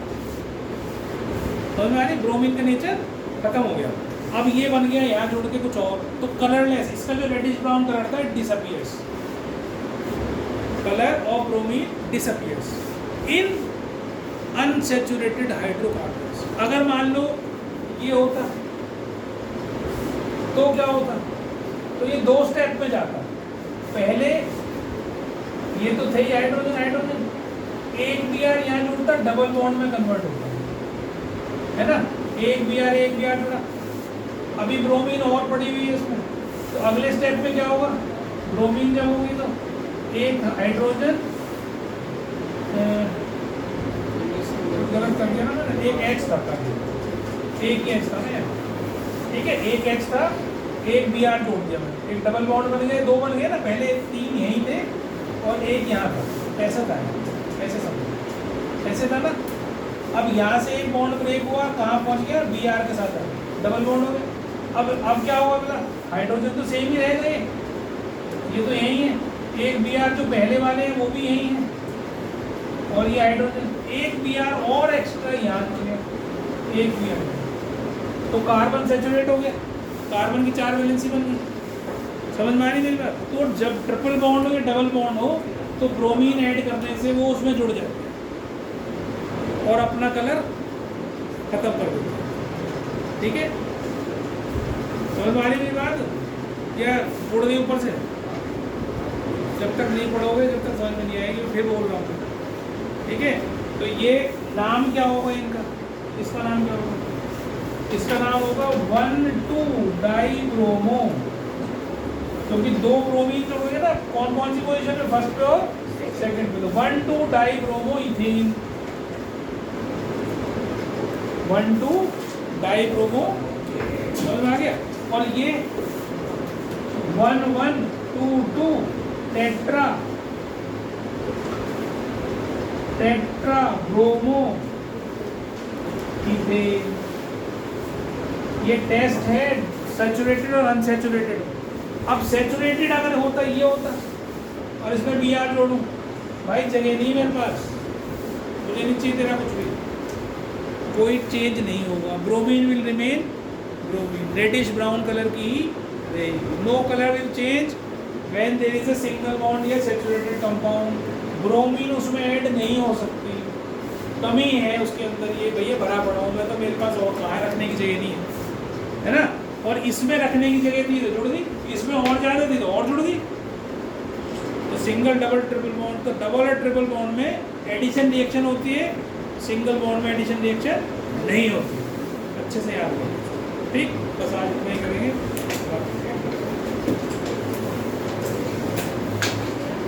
समझ में आ रही? ब्रोमीन का नेचर खत्म हो गया। अब ये बन गया यहाँ जुड़ के कुछ और, तो कलरलेस, इसका जो रेडिश ब्राउन कलर था it disappears. Colour of bromine disappears in unsaturated hydrocarbons. अगर मान लो ये होता तो क्या होता? तो ये 2 स्टेप में जाता। पहले ये तो थे हाइड्रोजन हाइड्रोजन, एक Br यहाँ जुड़ता, डबल बॉन्ड में कन्वर्ट होता है ना। एक Br जुड़ा, अभी ब्रोमीन और पड़ी हुई है इसमें, तो अगले स्टेप में क्या होगा? ब्रोमीन जब होगी तो एक हाइड्रोजन, गलत कर दिया ना मैंने, एक H था, एक ही H था ना, ठीक है, एक H था, एक Br जोड़ दिया मैंने, एक डबल बॉन्ड बन गए, 2 बन गए ना, पहले 3 यहीं थे और एक यहाँ था, ऐसा था, ऐसे समझो, ऐसे था ना। अब यहाँ से एक बॉन्ड ब्रेक हुआ, कहाँ पहुँच गया? Br के साथ डबल बॉन्ड हो गया। अब क्या हुआ? अगला हाइड्रोजन तो सेम ही रह गए, ये तो यही है, एक Br जो पहले वाले हैं वो भी यही है, और ये हाइड्रोजन, एक Br और एक्स्ट्रा यहाँ जुड़ गया, एक Br, तो कार्बन सैचुरेट हो गया, कार्बन की 4 वैलेंसी बन गई। समझ में आ रही मेरी बात? तो जब ट्रिपल बॉन्ड हो या डबल बॉन्ड हो तो ब्रोमीन ऐड करने से वो उसमें जुड़ जाता है और अपना कलर खत्म कर देता है। ठीक है, समझ में आ रही मेरी बात? या उड़ गई ऊपर से? जब तक नहीं पढ़ोगे जब तक समझ में नहीं आएगी, फिर बोल रहा हूँ, ठीक है। तो ये नाम क्या होगा इनका, इसका नाम क्या होगा, इसका नाम होगा 1,2-डाइब्रोमो, क्योंकि दो ब्रोमीन जो होंगे ना, कौन कौन सी पोजीशन में, फर्स्ट पे और सेकंड पे, तो 1,2-डाइब्रोमो इथेन, 1,2-डाइब्रोमो, समझ में आ गया। और ये 1,1,2,2 टेट्रा ब्रोमो इथेन। ये टेस्ट है सैचुरेटेड और अनसैचुरेटेड। अब सैचुरेटेड अगर होता ये होता और इसमें बी आर जोड़ूं, भाई जगह नहीं मेरे पास, मुझे नहीं चाहिए तेरा कुछ भी, कोई चेंज नहीं होगा। Bromine will remain bromine, reddish brown colour की रहेगी। No colour will change when there is a single bond या सैचुरेटेड कंपाउंड। ब्रोमीन उसमें ऐड नहीं हो सकती, कमी है उसके अंदर, ये भैया भरा पड़ा हूँ मैं, तो मेरे पास और कहाँ रखने की जगह नहीं है ना। और इसमें रखने की जगह थी तो जुड़ दी, इसमें और ज़्यादा थी तो और जुड़ दी। तो सिंगल डबल ट्रिपल बॉन्ड, तो डबल और ट्रिपल बॉन्ड में एडिशन रिएक्शन होती है, सिंगल बॉन्ड में एडिशन रिएक्शन नहीं होती। अच्छे से याद करो, ठीक। बस आज इतना ही करेंगे।